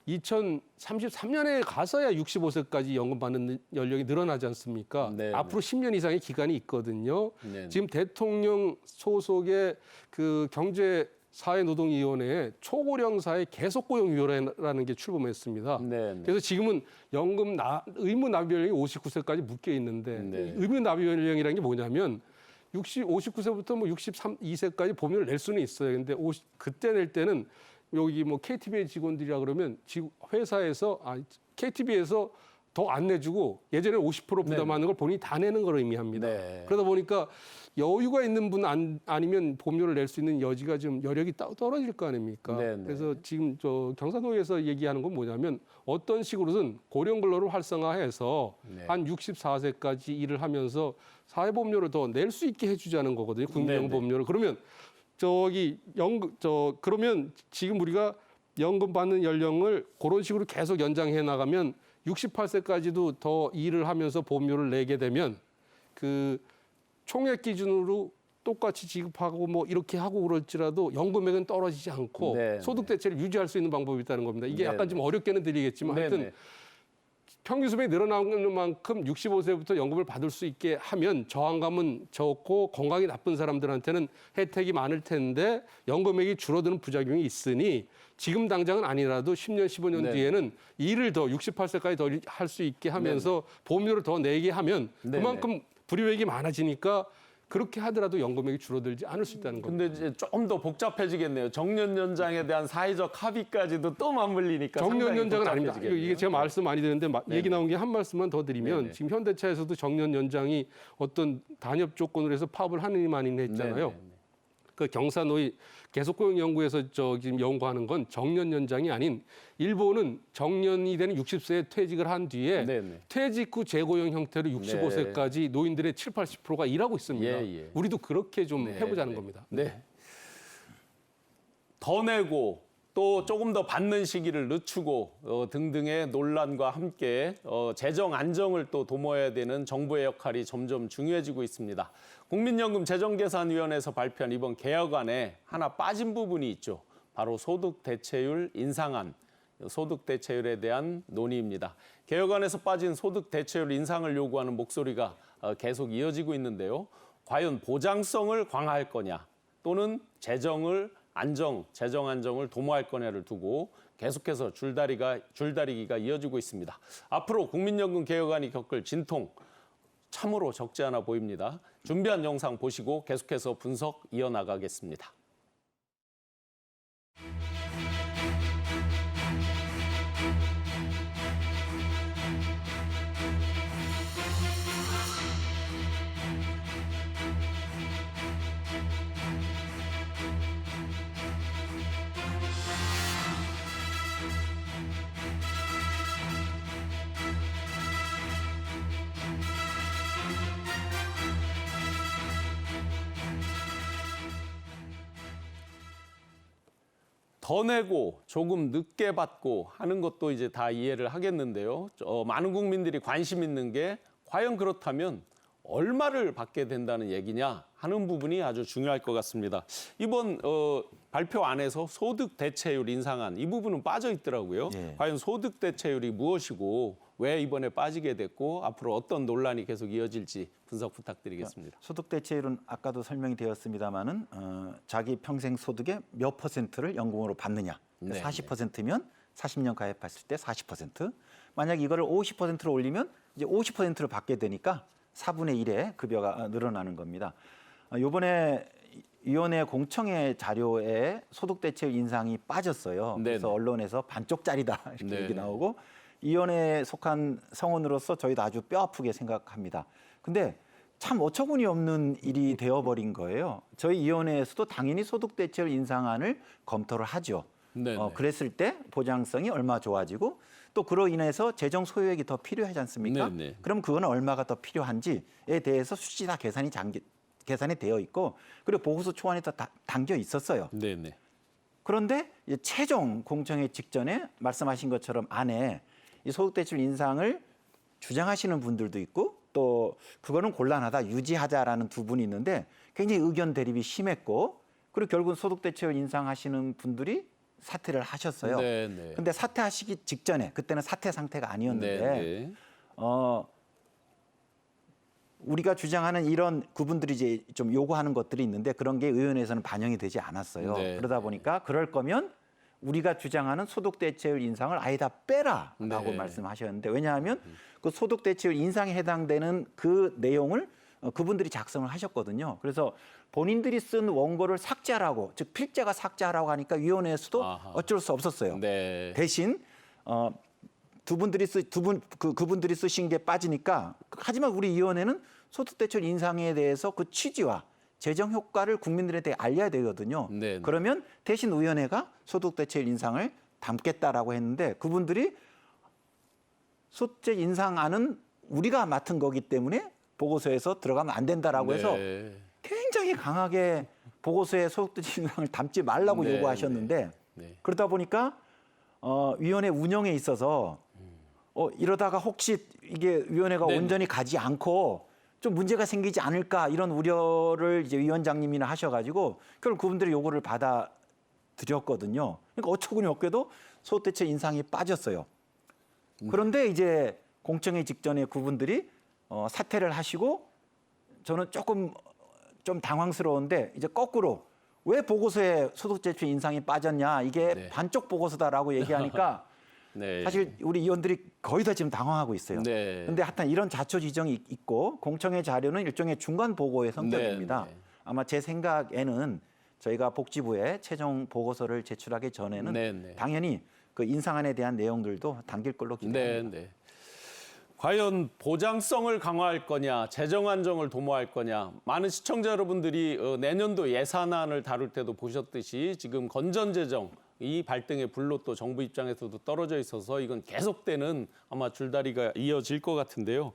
2033년에 가서야 65세까지 연금 받는 연령이 늘어나지 않습니까? 네, 앞으로 10년 이상의 기간이 있거든요. 네. 지금 대통령 소속의 그 경제사회노동위원회에 초고령사회 계속고용위원회라는 게 출범했습니다. 네. 그래서 지금은 연금 의무 납입 연령이 59세까지 묶여 있는데 네. 의무 납입 연령이라는 게 뭐냐면 59세부터 뭐 62세까지 보험료를 낼 수는 있어요. 근데 그때 낼 때는 여기 뭐 KTV의 직원들이라 그러면 회사에서 KTV에서 더 안 내주고 예전에 50% 부담하는 걸 본인이 다 내는 걸 의미합니다. 네. 그러다 보니까 여유가 있는 분 아니면 보험료를 낼 수 있는 여지가 좀 여력이 떨어질 거 아닙니까? 네, 네. 그래서 지금 경상도에서 얘기하는 건 뭐냐면 어떤 식으로든 고령 근로를 활성화해서 네. 한 64세까지 일을 하면서 사회보험료를 더 낼 수 있게 해주자는 거거든요. 국민연금보험료를. 그러면 그러면 지금 우리가 연금 받는 연령을 그런 식으로 계속 연장해 나가면 68세까지도 더 일을 하면서 보험료를 내게 되면 그 총액 기준으로 똑같이 지급하고 뭐 이렇게 하고 그럴지라도 연금액은 떨어지지 않고 네, 소득 대체를 유지할 수 있는 방법이 있다는 겁니다. 이게 네, 약간 좀 어렵게는 들리겠지만 하여튼 평균 수명이 늘어나는 만큼 65세부터 연금을 받을 수 있게 하면 저항감은 적고 건강이 나쁜 사람들한테는 혜택이 많을 텐데 연금액이 줄어드는 부작용이 있으니 지금 당장은 아니라도 10년, 15년 네. 뒤에는 일을 더 68세까지 더 할 수 있게 하면서 보험료를 더 내게 하면 네. 그만큼 불이익이 많아지니까 그렇게 하더라도 연금액이 줄어들지 않을 수 있다는 겁니다. 근데 이제 조금 더 복잡해지겠네요. 정년 연장에 대한 사회적 합의까지도 또 맞물리니까 정년 상당히 연장은 아닙니다. 복잡해지겠네요. 이게 제가 말씀 많이 드렸는데 얘기 나온 게 한 말씀만 더 드리면 네네. 지금 현대차에서도 정년 연장이 어떤 단협 조건으로 해서 파업을 하느니 마느니 했잖아요. 네네. 그 경사노위 계속고용연구에서 지금 연구하는 건 정년 연장이 아닌 일본은 정년이 되는 60세에 퇴직을 한 뒤에 네네. 퇴직 후 재고용 형태로 65세까지 노인들의 7, 80%가 일하고 있습니다. 예. 우리도 그렇게 좀 네, 해보자는 네. 겁니다. 네. 더 내고 또 조금 더 받는 시기를 늦추고 등등의 논란과 함께 재정 안정을 또 도모해야 되는 정부의 역할이 점점 중요해지고 있습니다. 국민연금 재정계산위원회에서 발표한 이번 개혁안에 하나 빠진 부분이 있죠. 바로 소득 대체율 인상안, 소득 대체율에 대한 논의입니다. 개혁안에서 빠진 소득 대체율 인상을 요구하는 목소리가 계속 이어지고 있는데요. 과연 보장성을 강화할 거냐 또는 재정 안정을 도모할 거냐를 두고 계속해서 줄다리기가 이어지고 있습니다. 앞으로 국민연금 개혁안이 겪을 진통 참으로 적지 않아 보입니다. 준비한 영상 보시고 계속해서 분석 이어나가겠습니다. 더 내고 조금 늦게 받고 하는 것도 이제 다 이해를 하겠는데요. 많은 국민들이 관심 있는 게 과연 그렇다면 얼마를 받게 된다는 얘기냐 하는 부분이 아주 중요할 것 같습니다. 이번 발표 안에서 소득 대체율 인상안 이 부분은 빠져 있더라고요. 예. 과연 소득 대체율이 무엇이고 왜 이번에 빠지게 됐고 앞으로 어떤 논란이 계속 이어질지 분석 부탁드리겠습니다. 소득 대체율은 아까도 설명이 되었습니다마는 자기 평생 소득의 몇 퍼센트를 연금으로 받느냐. 네, 40%면 40년 가입했을 때 40%. 만약 이거를 50%로 올리면 이제 50%를 받게 되니까 4분의 1의 급여가 늘어나는 겁니다. 이번에 위원회 공청회 자료에 소득 대체율 인상이 빠졌어요. 그래서 네네. 언론에서 반쪽짜리다 이렇게 네네. 얘기 나오고 위원회에 속한 성원으로서 저희도 아주 뼈아프게 생각합니다. 근데 참 어처구니 없는 일이 되어버린 거예요. 저희 위원회에서도 당연히 소득 대체율 인상안을 검토를 하죠. 네네. 그랬을 때 보장성이 얼마 좋아지고 또 그로 인해서 재정 소요액이 더 필요하지 않습니까? 네네. 그럼 그거는 얼마가 더 필요한지에 대해서 수치 다 계산이 되어 있고 그리고 보고서 초안에 다 담겨 있었어요. 네네. 그런데 이제 최종 공청회 직전에 말씀하신 것처럼 안에 이 소득대출 인상을 주장하시는 분들도 있고 또 그거는 곤란하다 유지하자라는 두 분이 있는데 굉장히 의견 대립이 심했고 그리고 결국은 소득대출 인상하시는 분들이 사퇴를 하셨어요. 네네. 근데 사퇴하시기 직전에 그때는 사퇴 상태가 아니었는데 네네. 우리가 주장하는 이런 그분들이 이제 좀 요구하는 것들이 있는데 그런 게 의원회에서는 반영이 되지 않았어요. 네. 그러다 보니까 그럴 거면 우리가 주장하는 소득 대체율 인상을 아예 다 빼라라고 네. 말씀하셨는데 왜냐하면 그 소득 대체율 인상에 해당되는 그 내용을 그분들이 작성을 하셨거든요. 그래서 본인들이 쓴 원고를 삭제하라고 즉 필자가 삭제하라고 하니까 위원회에서도 아하. 어쩔 수 없었어요. 네. 대신 그분들이 쓰신 게 빠지니까 하지만 우리 위원회는 소득대출 인상에 대해서 그 취지와 재정 효과를 국민들한테 알려야 되거든요. 네. 그러면 대신 위원회가 소득대출 인상을 담겠다라고 했는데 그분들이 소득 인상안은 우리가 맡은 거기 때문에 보고서에서 들어가면 안 된다라고 해서 네. 굉장히 강하게 보고서에 소득대출 인상을 담지 말라고 네, 요구하셨는데 네. 그러다 보니까 위원회 운영에 있어서 이러다가 혹시 이게 위원회가 네. 온전히 가지 않고 좀 문제가 생기지 않을까 이런 우려를 이제 위원장님이나 하셔가지고 결국 그분들의 요구를 받아들였거든요. 그러니까 어처구니 없게도 소득대체 인상이 빠졌어요. 그런데 이제 공청회 직전에 그분들이 사퇴를 하시고 저는 조금 좀 당황스러운데 이제 거꾸로 왜 보고서에 소득대체 인상이 빠졌냐 이게 네. 반쪽 보고서다라고 얘기하니까 네. 사실 우리 의원들이 거의 다 지금 당황하고 있어요. 네. 그런데 하여튼 이런 자초 지정이 있고 공청회 자료는 일종의 중간 보고의 성격입니다. 네. 아마 제 생각에는 저희가 복지부에 최종 보고서를 제출하기 전에는 네. 당연히 그 인상안에 대한 내용들도 담길 걸로 기대합니다. 네. 과연 보장성을 강화할 거냐, 재정 안정을 도모할 거냐. 많은 시청자 여러분들이 내년도 예산안을 다룰 때도 보셨듯이 지금 건전재정 이 발등에 불로 또 정부 입장에서도 떨어져 있어서 이건 계속되는 아마 줄다리가 이어질 것 같은데요.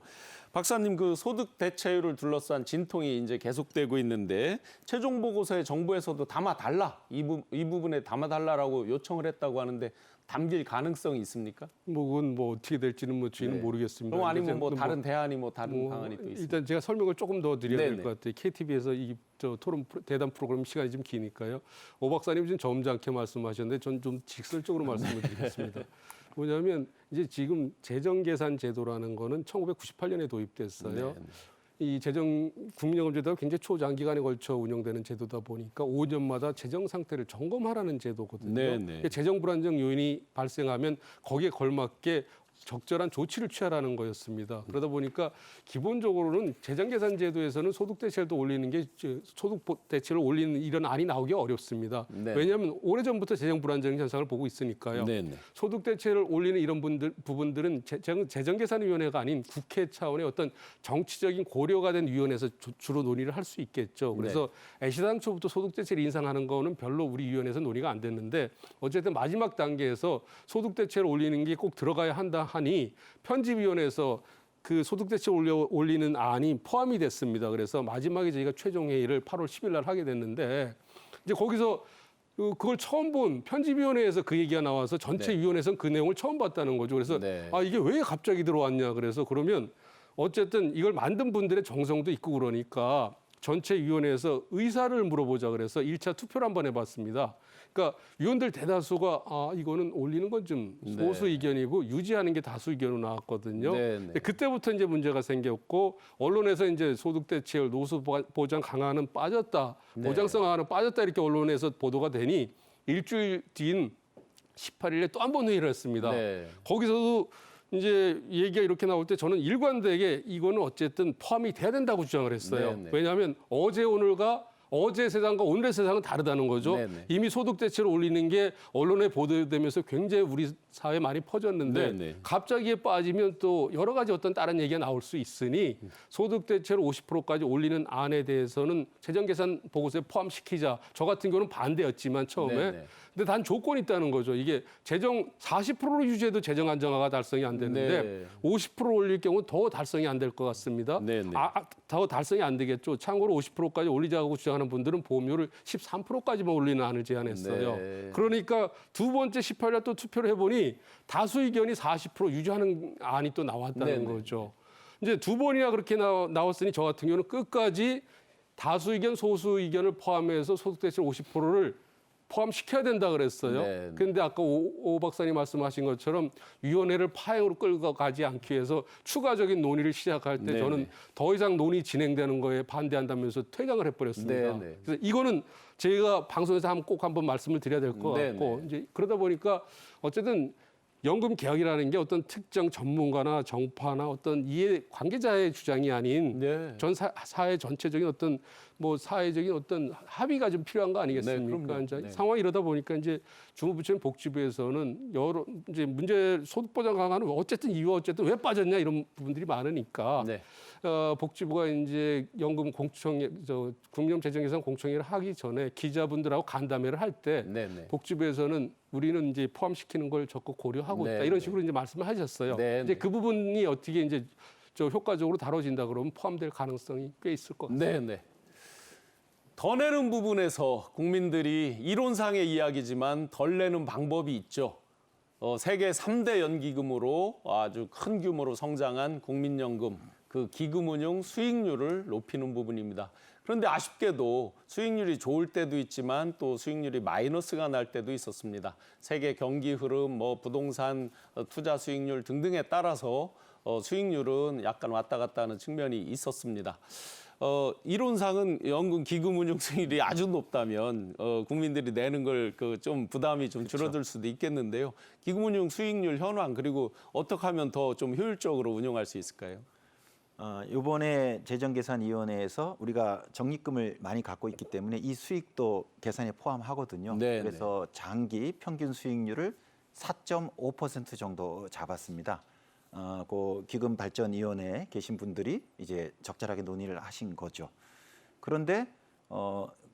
박사님, 그 소득 대체율을 둘러싼 진통이 이제 계속되고 있는데 최종 보고서에 정부에서도 담아달라, 이 부분에 담아달라라고 요청을 했다고 하는데 담길 가능성이 있습니까? 그건 뭐 어떻게 될지는 뭐 저희는 네. 모르겠습니다. 그럼 아니면 뭐 근데 다른 대안이 뭐 다른 방안이 또 있습니까? 일단 제가 설명을 조금 더 드려야 될 네네. 것 같아요. KTV에서 토론 대담 프로그램 시간이 좀 기니까요. 오 박사님 좀 점잖게 말씀하셨는데 전 좀 직설적으로 말씀을 드리겠습니다. 뭐냐면 이제 지금 재정계산 제도라는 거는 1998년에 도입됐어요. 네. 이 재정 국민연금 제도가 굉장히 초장기간에 걸쳐 운영되는 제도다 보니까 5년마다 재정 상태를 점검하라는 제도거든요. 네. 재정 불안정 요인이 발생하면 거기에 걸맞게 적절한 조치를 취하라는 거였습니다. 그러다 보니까 기본적으로는 재정계산 제도에서는 소득 대체율도 올리는 게 소득 대체를 올리는 이런 안이 나오기 어렵습니다. 네. 왜냐하면 오래전부터 재정 불안정 현상을 보고 있으니까요. 네. 소득 대체를 올리는 이런 부분들은 재정계산위원회가 아닌 국회 차원의 어떤 정치적인 고려가 된 위원회에서 주로 논의를 할 수 있겠죠. 그래서 애시당초부터 소득 대체를 인상하는 거는 별로 우리 위원회에서 논의가 안 됐는데 어쨌든 마지막 단계에서 소득 대체를 올리는 게 꼭 들어가야 한다 하니 편집위원회에서 그 소득 대체 올리는 안이 포함이 됐습니다. 그래서 마지막에 저희가 최종 회의를 8월 10일 날 하게 됐는데 이제 거기서 그걸 처음 본 편집위원회에서 그 얘기가 나와서 전체 위원회에서는 그 내용을 처음 봤다는 거죠. 그래서 아 이게 왜 갑자기 들어왔냐. 그래서 그러면 어쨌든 이걸 만든 분들의 정성도 있고 그러니까 전체 위원회에서 의사를 물어보자 그래서 1차 투표를 한번 해봤습니다. 그러니까 위원들 대다수가 이거는 올리는 건 좀 소수 의견이고 유지하는 게 다수 의견으로 나왔거든요. 근데 그때부터 이제 문제가 생겼고 언론에서 이제 소득 대체율 노수 보장 강화는 빠졌다, 보장성 강화는 빠졌다 이렇게 언론에서 보도가 되니 일주일 뒤인 18일에 또 한 번 회의를 했습니다. 거기서도 이제 얘기가 이렇게 나올 때 저는 일관되게 이거는 어쨌든 포함이 돼야 된다고 주장을 했어요. 왜냐하면 어제 세상과 오늘의 세상은 다르다는 거죠. 이미 소득 대체를 올리는 게 언론에 보도되면서 굉장히 우리 사회에 많이 퍼졌는데 갑자기 빠지면 또 여러 가지 어떤 다른 얘기가 나올 수 있으니 소득 대체를 50%까지 올리는 안에 대해서는 재정계산 보고서에 포함시키자. 저 같은 경우는 반대였지만 처음에. 근데 단 조건이 있다는 거죠. 이게 재정 40%로 유지해도 재정 안정화가 달성이 안 되는데 50% 올릴 경우 더 달성이 안 될 것 같습니다. 더 달성이 안 되겠죠. 참고로 50%까지 올리자고 주장하는 분들은 보험료를 13%까지만 올리는 안을 제안했어요. 그러니까 두 번째 18일 또 투표를 해보니 다수 의견이 40% 유지하는 안이 또 나왔다는 거죠. 이제 두 번이나 그렇게 나왔으니 저 같은 경우는 끝까지 다수 의견, 소수 의견을 포함해서 소득대체 50%를 포함시켜야 된다 그랬어요. 그런데 아까 오 박사님 말씀하신 것처럼 위원회를 파행으로 끌고 가지 않기 위해서 추가적인 논의를 시작할 때 저는 더 이상 논의 진행되는 거에 반대한다면서 퇴장을 해버렸습니다. 그래서 이거는 제가 방송에서 꼭 한번 말씀을 드려야 될 것 같고 이제 그러다 보니까 어쨌든 연금 개혁이라는 게 어떤 특정 전문가나 정파나 어떤 이해 관계자의 주장이 아닌 전 사회 전체적인 어떤 뭐 사회적인 어떤 합의가 좀 필요한 거 아니겠습니까? 이제 상황이 이러다 보니까 이제 주무부처인 복지부에서는 여러 이제 문제 소득 보장 강화는 어쨌든 이유가 어쨌든 왜 빠졌냐 이런 부분들이 많으니까 복지부가 이제 연금 국민재정예산 공청회를 하기 전에 기자분들하고 간담회를 할 때 복지부에서는 우리는 이제 포함시키는 걸 적극 고려하고 있다 이런 식으로 이제 말씀을 하셨어요. 이제 그 부분이 어떻게 이제 효과적으로 다뤄진다 그러면 포함될 가능성이 꽤 있을 것 같습니다. 더 내는 부분에서 국민들이 이론상의 이야기지만 덜 내는 방법이 있죠. 세계 3대 연기금으로 아주 큰 규모로 성장한 국민연금, 그 기금 운용 수익률을 높이는 부분입니다. 그런데 아쉽게도 수익률이 좋을 때도 있지만 또 수익률이 마이너스가 날 때도 있었습니다. 세계 경기 흐름, 부동산 투자 수익률 등등에 따라서 수익률은 약간 왔다 갔다 하는 측면이 있었습니다. 이론상은 연금 기금 운용 수익률이 아주 높다면 국민들이 내는 걸 좀 부담이 좀 줄어들 수도 있겠는데요. 기금 운용 수익률 현황 그리고 어떻게 하면 더 좀 효율적으로 운용할 수 있을까요? 이번에 재정계산위원회에서 우리가 적립금을 많이 갖고 있기 때문에 이 수익도 계산에 포함하거든요. 네, 그래서 장기 평균 수익률을 4.5% 정도 잡았습니다. 그 기금발전위원회에 계신 분들이 이제 적절하게 논의를 하신 거죠. 그런데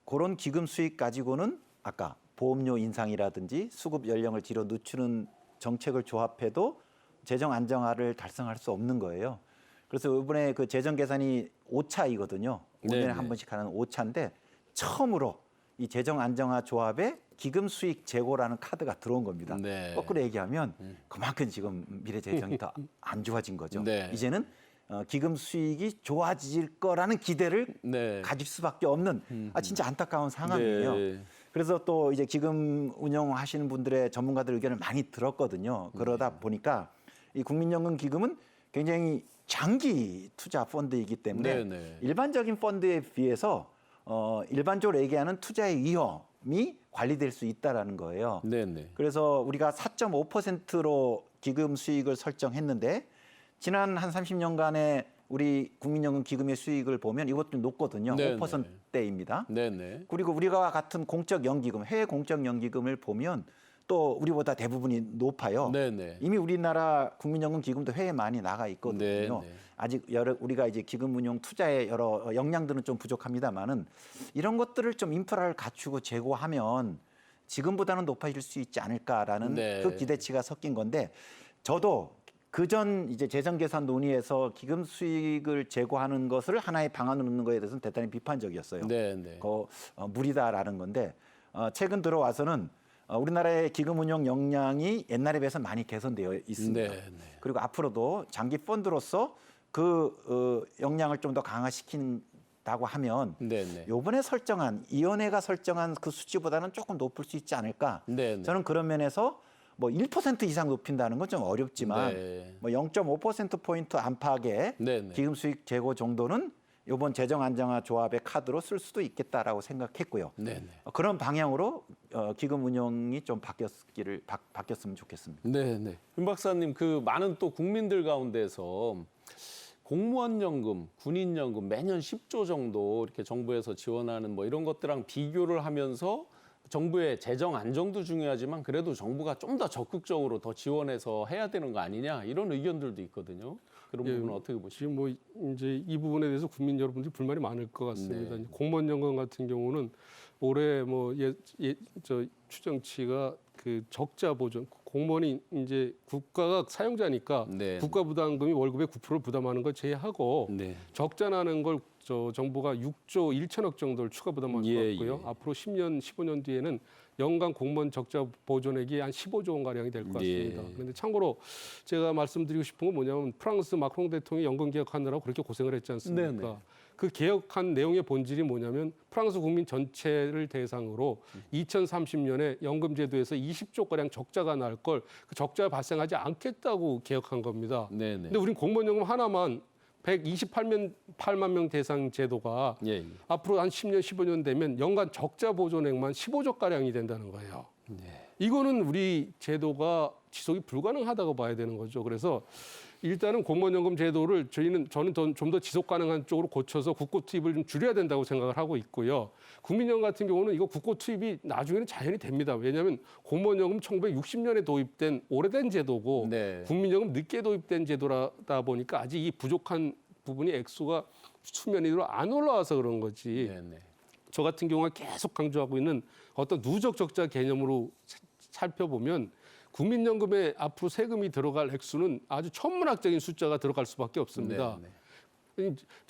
그런 기금 수익 가지고는 아까 보험료 인상이라든지 수급 연령을 뒤로 늦추는 정책을 조합해도 재정 안정화를 달성할 수 없는 거예요. 그래서 이번에 그 재정 계산이 5차이거든요. 5년에 한 번씩 하는 5차인데 처음으로 이 재정 안정화 조합에 기금 수익 재고라는 카드가 들어온 겁니다. 네. 거꾸로 얘기하면 그만큼 지금 미래 재정이 더 안 좋아진 거죠. 네. 이제는 기금 수익이 좋아질 거라는 기대를 네. 가질 수밖에 없는 진짜 안타까운 상황이에요. 네. 그래서 또 이제 기금 운영하시는 분들의 전문가들 의견을 많이 들었거든요. 그러다 보니까 이 국민연금 기금은 굉장히 장기 투자 펀드이기 때문에 네네. 일반적인 펀드에 비해서 일반적으로 얘기하는 투자의 위험이 관리될 수 있다라는 거예요. 네네. 그래서 우리가 4.5%로 기금 수익을 설정했는데 지난 한 30년간의 우리 국민연금 기금의 수익을 보면 이것도 높거든요. 네네. 5%대입니다. 네네. 그리고 우리가 같은 공적 연기금, 해외 공적 연기금을 보면 또 우리보다 대부분이 높아요. 네네. 이미 우리나라 국민연금 기금도 해외에 많이 나가 있거든요. 네네. 아직 우리가 이제 기금 운용 투자의 여러 역량들은 좀 부족합니다만은 이런 것들을 좀 인프라를 갖추고 제고하면 지금보다는 높아질 수 있지 않을까라는 네. 그 기대치가 섞인 건데 저도 그전 이제 재정 계산 논의에서 기금 수익을 제고하는 것을 하나의 방안으로 넣는 거에 대해서는 대단히 비판적이었어요. 네네. 무리다라는 건데 최근 들어와서는 우리나라의 기금 운용 역량이 옛날에 비해서 많이 개선되어 있습니다. 네네. 그리고 앞으로도 장기 펀드로서 그 역량을 좀 더 강화시킨다고 하면 네네. 요번에 설정한 위원회가 설정한 그 수치보다는 조금 높을 수 있지 않을까. 네네. 저는 그런 면에서 뭐 1% 이상 높인다는 건 좀 어렵지만 네. 뭐 0.5%포인트 안팎의 네네. 기금 수익 재고 정도는 이번 재정 안정화 조합의 카드로 쓸 수도 있겠다라고 생각했고요. 네네. 그런 방향으로 기금 운용이 좀 바뀌었으면 좋겠습니다. 네네. 윤 박사님, 그 많은 또 국민들 가운데서 공무원 연금, 군인 연금 매년 10조 정도 이렇게 정부에서 지원하는 뭐 이런 것들랑 비교를 하면서 정부의 재정 안정도 중요하지만 그래도 정부가 좀 더 적극적으로 더 지원해서 해야 되는 거 아니냐 이런 의견들도 있거든요. 그런 부분은 어떻게 보시죠? 지금 뭐 이제 이 부분에 대해서 국민 여러분들이 불만이 많을 것 같습니다. 네. 공무원 연금 같은 경우는 올해 뭐 저 추정치가 그 적자 보존 공무원이 이제 국가가 사용자니까 네. 국가 부담금이 월급의 9%를 부담하는 걸 제외하고 네. 적자 나는 걸 정부가 6조 1천억 정도를 추가 부담할 것 예, 같고요. 예. 앞으로 10년, 15년 뒤에는 연간 공무원 적자 보존액이 한 15조 원 가량이 될 것 같습니다. 예. 그런데 참고로 제가 말씀드리고 싶은 건 뭐냐면 프랑스 마크롱 대통령이 연금 개혁하느라고 그렇게 고생을 했지 않습니까? 네네. 그 개혁한 내용의 본질이 뭐냐면 프랑스 국민 전체를 대상으로 2030년에 연금 제도에서 20조 가량 적자가 날 걸 그 적자가 발생하지 않겠다고 개혁한 겁니다. 네네. 근데 우린 공무원 연금 하나만 128만 명 대상 제도가 예. 앞으로 한 10년, 15년 되면 연간 적자 보존액만 15조 가량이 된다는 거예요. 네. 이거는 우리 제도가 지속이 불가능하다고 봐야 되는 거죠. 그래서 일단은 공무원연금 제도를 저는 좀 더 지속 가능한 쪽으로 고쳐서 국고 투입을 좀 줄여야 된다고 생각을 하고 있고요. 국민연금 같은 경우는 이거 국고 투입이 나중에는 자연히 됩니다. 왜냐하면 공무원연금 1960년에 도입된 오래된 제도고 네. 국민연금 늦게 도입된 제도다 보니까 아직 이 부족한 부분이 액수가 수면 위로 안 올라와서 그런 거지. 네네. 저 같은 경우가 계속 강조하고 있는 어떤 누적 적자 개념으로 살펴보면 국민연금에 앞으로 세금이 들어갈 액수는 아주 천문학적인 숫자가 들어갈 수밖에 없습니다.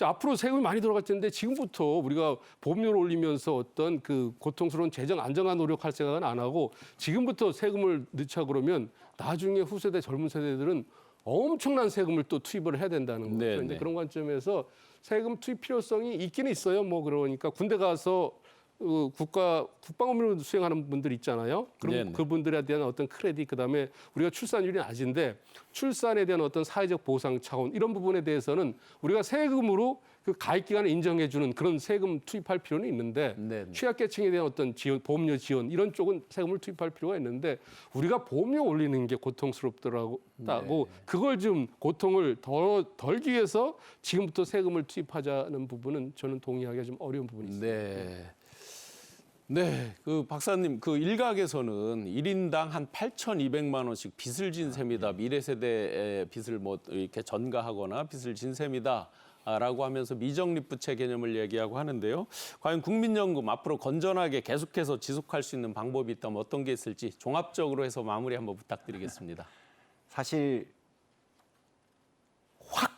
앞으로 세금이 많이 들어갈 텐데 지금부터 우리가 보험료를 올리면서 어떤 그 고통스러운 재정 안정화 노력할 생각은 안 하고 지금부터 세금을 넣자 그러면 나중에 후세대 젊은 세대들은 엄청난 세금을 또 투입을 해야 된다는 거죠. 그런데 그런 관점에서 세금 투입 필요성이 있긴 있어요. 뭐 그러니까 군대 가서 국방 업무를 수행하는 분들 있잖아요. 그럼 네네. 그분들에 대한 어떤 크레딧, 그다음에 우리가 출산율이 낮은데 출산에 대한 어떤 사회적 보상 차원 이런 부분에 대해서는 우리가 세금으로 그 가입 기간을 인정해주는 그런 세금 투입할 필요는 있는데 네네. 취약계층에 대한 어떤 지원, 보험료 지원 이런 쪽은 세금을 투입할 필요가 있는데 우리가 보험료 올리는 게 고통스럽더라고 그걸 좀 고통을 덜기 위해서 지금부터 세금을 투입하자는 부분은 저는 동의하기가 좀 어려운 부분이 있습니다. 네. 네, 그 박사님, 그 일각에서는 1인당 한 8,200만 원씩 빚을 진 셈이다. 미래 세대의 빚을 뭐 이렇게 전가하거나 빚을 진 셈이다. 라고 하면서 미적립 부채 개념을 얘기하고 하는데요. 과연 국민연금 앞으로 건전하게 계속해서 지속할 수 있는 방법이 있다면 어떤 게 있을지 종합적으로 해서 마무리 한번 부탁드리겠습니다. 사실 확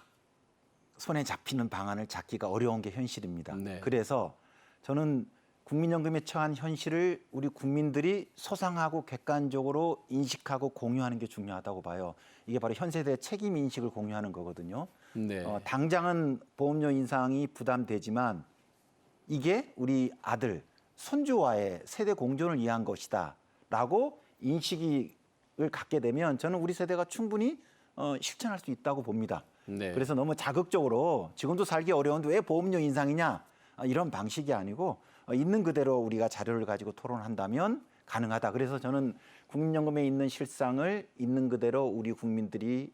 손에 잡히는 방안을 찾기가 어려운 게 현실입니다. 네. 그래서 저는 국민연금에 처한 현실을 우리 국민들이 소상하고 객관적으로 인식하고 공유하는 게 중요하다고 봐요. 이게 바로 현 세대의 책임 인식을 공유하는 거거든요. 네. 당장은 보험료 인상이 부담되지만 이게 우리 아들, 손주와의 세대 공존을 위한 것이다라고 인식을 갖게 되면 저는 우리 세대가 충분히 실천할 수 있다고 봅니다. 네. 그래서 너무 자극적으로 지금도 살기 어려운데 왜 보험료 인상이냐 이런 방식이 아니고 있는 그대로 우리가 자료를 가지고 토론한다면 가능하다. 그래서 저는 국민연금에 있는 실상을 있는 그대로 우리 국민들이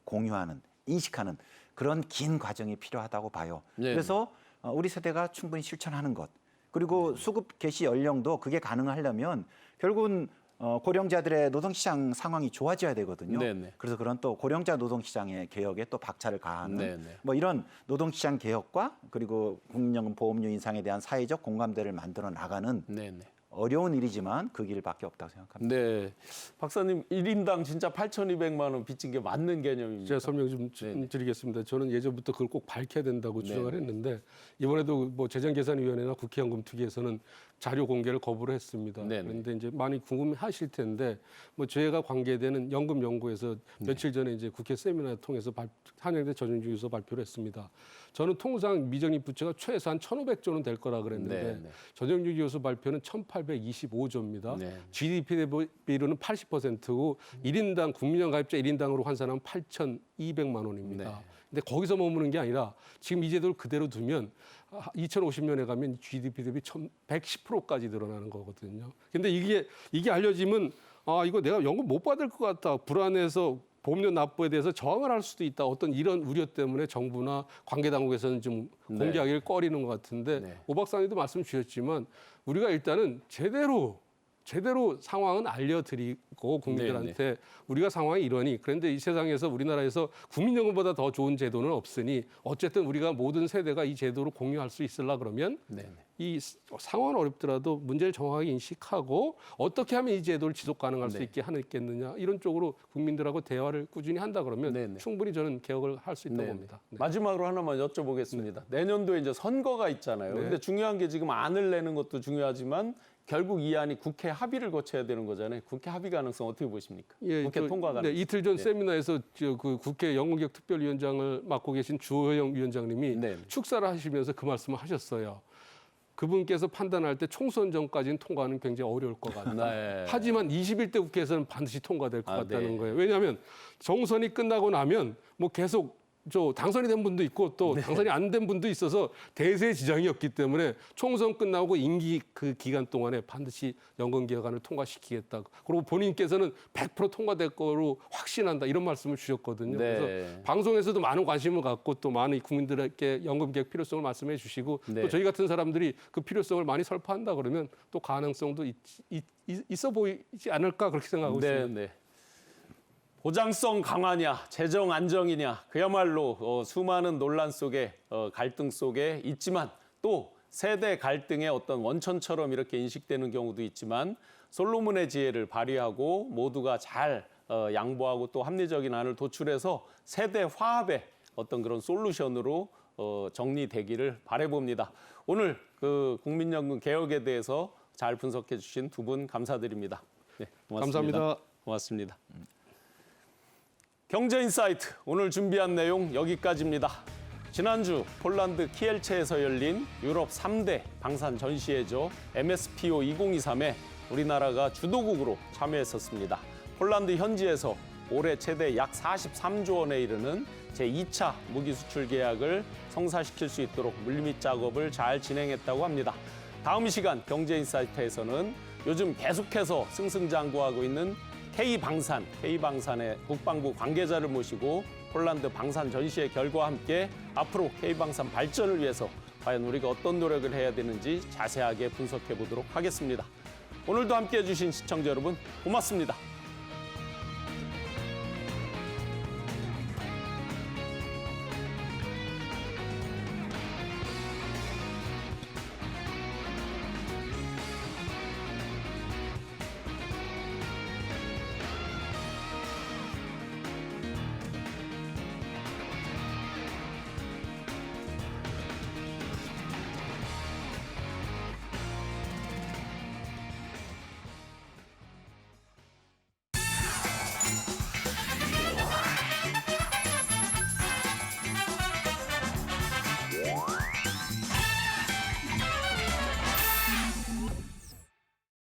공유하는, 인식하는 그런 긴 과정이 필요하다고 봐요. 네. 그래서 우리 세대가 충분히 실천하는 것. 그리고 수급 개시 연령도 그게 가능하려면 결국은 고령자들의 노동시장 상황이 좋아져야 되거든요. 네네. 그래서 그런 또 고령자 노동시장의 개혁에 또 박차를 가하는 네네. 뭐 이런 노동시장 개혁과 그리고 국민연금 보험료 인상에 대한 사회적 공감대를 만들어 나가는 네네. 어려운 일이지만 그 길밖에 없다고 생각합니다. 네. 박사님, 1인당 진짜 8,200만 원 빚진 게 맞는 개념입니까? 제가 설명 좀 네네. 드리겠습니다. 저는 예전부터 그걸 꼭 밝혀야 된다고 주장을 네네. 했는데 이번에도 뭐 재정계산위원회나 국회연금특위에서는 자료 공개를 거부를 했습니다. 네네. 그런데 이제 많이 궁금해하실 텐데 뭐 저희가 관계되는 연금연구에서 며칠 전에 이제 국회 세미나를 통해서 한양대 전형주기서 발표를 했습니다. 저는 통상 미적립 부채가 최소한 1,500조는 될 거라 그랬는데 네네. 전형주기서 발표는 1,825조입니다. 네. GDP 대비로는 80%고 1인당 국민연금 가입자 1인당으로 환산하면 8,200만 원입니다. 네. 근데 거기서 머무는 게 아니라 지금 이 제도를 그대로 두면 2050년에 가면 GDP 대비 110%까지 늘어나는 거거든요. 근데 이게 알려지면 이거 내가 연금 못 받을 것 같다. 불안해서 보험료 납부에 대해서 저항을 할 수도 있다. 어떤 이런 우려 때문에 정부나 관계 당국에서는 좀 공개하기를 꺼리는 것 같은데 네. 오 박사님도 말씀 주셨지만 우리가 일단은 제대로 상황은 알려드리고 국민들한테 우리가 상황이 이러니 그런데 이 세상에서 우리나라에서 국민연금보다 더 좋은 제도는 없으니 어쨌든 우리가 모든 세대가 이 제도를 공유할 수 있으려 그러면 네네. 이 상황은 어렵더라도 문제를 정확하게 인식하고 어떻게 하면 이 제도를 지속 가능할 수 네. 있게 하겠느냐 이런 쪽으로 국민들하고 대화를 꾸준히 한다 그러면 네네. 충분히 저는 개혁을 할 수 있다고 네네. 봅니다. 네. 마지막으로 하나만 여쭤보겠습니다. 내년도에 이제 선거가 있잖아요. 네. 근데 중요한 게 지금 안을 내는 것도 중요하지만 결국 이 안이 국회 합의를 거쳐야 되는 거잖아요. 국회 합의 가능성 어떻게 보십니까? 국회 통과 가능성. 이틀 전 세미나에서 그 국회 연금개혁 특별위원장을 맡고 계신 주호영 위원장님이 네. 축사를 하시면서 그 말씀을 하셨어요. 그분께서 판단할 때 총선 전까지는 통과하는 굉장히 어려울 것 같다. 네. 하지만 21대 국회에서는 반드시 통과될 것 같다는 네. 거예요. 왜냐하면 정선이 끝나고 나면 뭐 계속 당선이 된 분도 있고 또 당선이 안 된 분도 있어서 대세의 지장이 없기 때문에 총선 끝나고 임기 그 기간 동안에 반드시 연금 개혁안을 통과시키겠다. 그리고 본인께서는 100% 통과될 거로 확신한다 이런 말씀을 주셨거든요. 네. 그래서 방송에서도 많은 관심을 갖고 또 많은 국민들에게 연금 개혁 필요성을 말씀해 주시고 네. 또 저희 같은 사람들이 그 필요성을 많이 설파한다 그러면 또 가능성도 있어 보이지 않을까 그렇게 생각하고 있습니다. 네. 보장성 강화냐, 재정 안정이냐, 그야말로 수많은 논란 속에 갈등 속에 있지만 또 세대 갈등의 어떤 원천처럼 이렇게 인식되는 경우도 있지만 솔로몬의 지혜를 발휘하고 모두가 잘 양보하고 또 합리적인 안을 도출해서 세대 화합의 어떤 그런 솔루션으로 정리되기를 바라봅니다. 오늘 그 국민연금 개혁에 대해서 잘 분석해 주신 두 분 감사드립니다. 네, 고맙습니다. 감사합니다. 고맙습니다. 경제인사이트 오늘 준비한 내용 여기까지입니다. 지난주 폴란드 키엘체에서 열린 유럽 3대 방산 전시회죠. MSPO 2023에 우리나라가 주도국으로 참여했었습니다. 폴란드 현지에서 올해 최대 약 43조 원에 이르는 제2차 무기 수출 계약을 성사시킬 수 있도록 물밑 작업을 잘 진행했다고 합니다. 다음 시간 경제인사이트에서는 요즘 계속해서 승승장구하고 있는 K방산의 국방부 관계자를 모시고 폴란드 방산 전시회 결과와 함께 앞으로 K방산 발전을 위해서 과연 우리가 어떤 노력을 해야 되는지 자세하게 분석해 보도록 하겠습니다. 오늘도 함께해 주신 시청자 여러분 고맙습니다.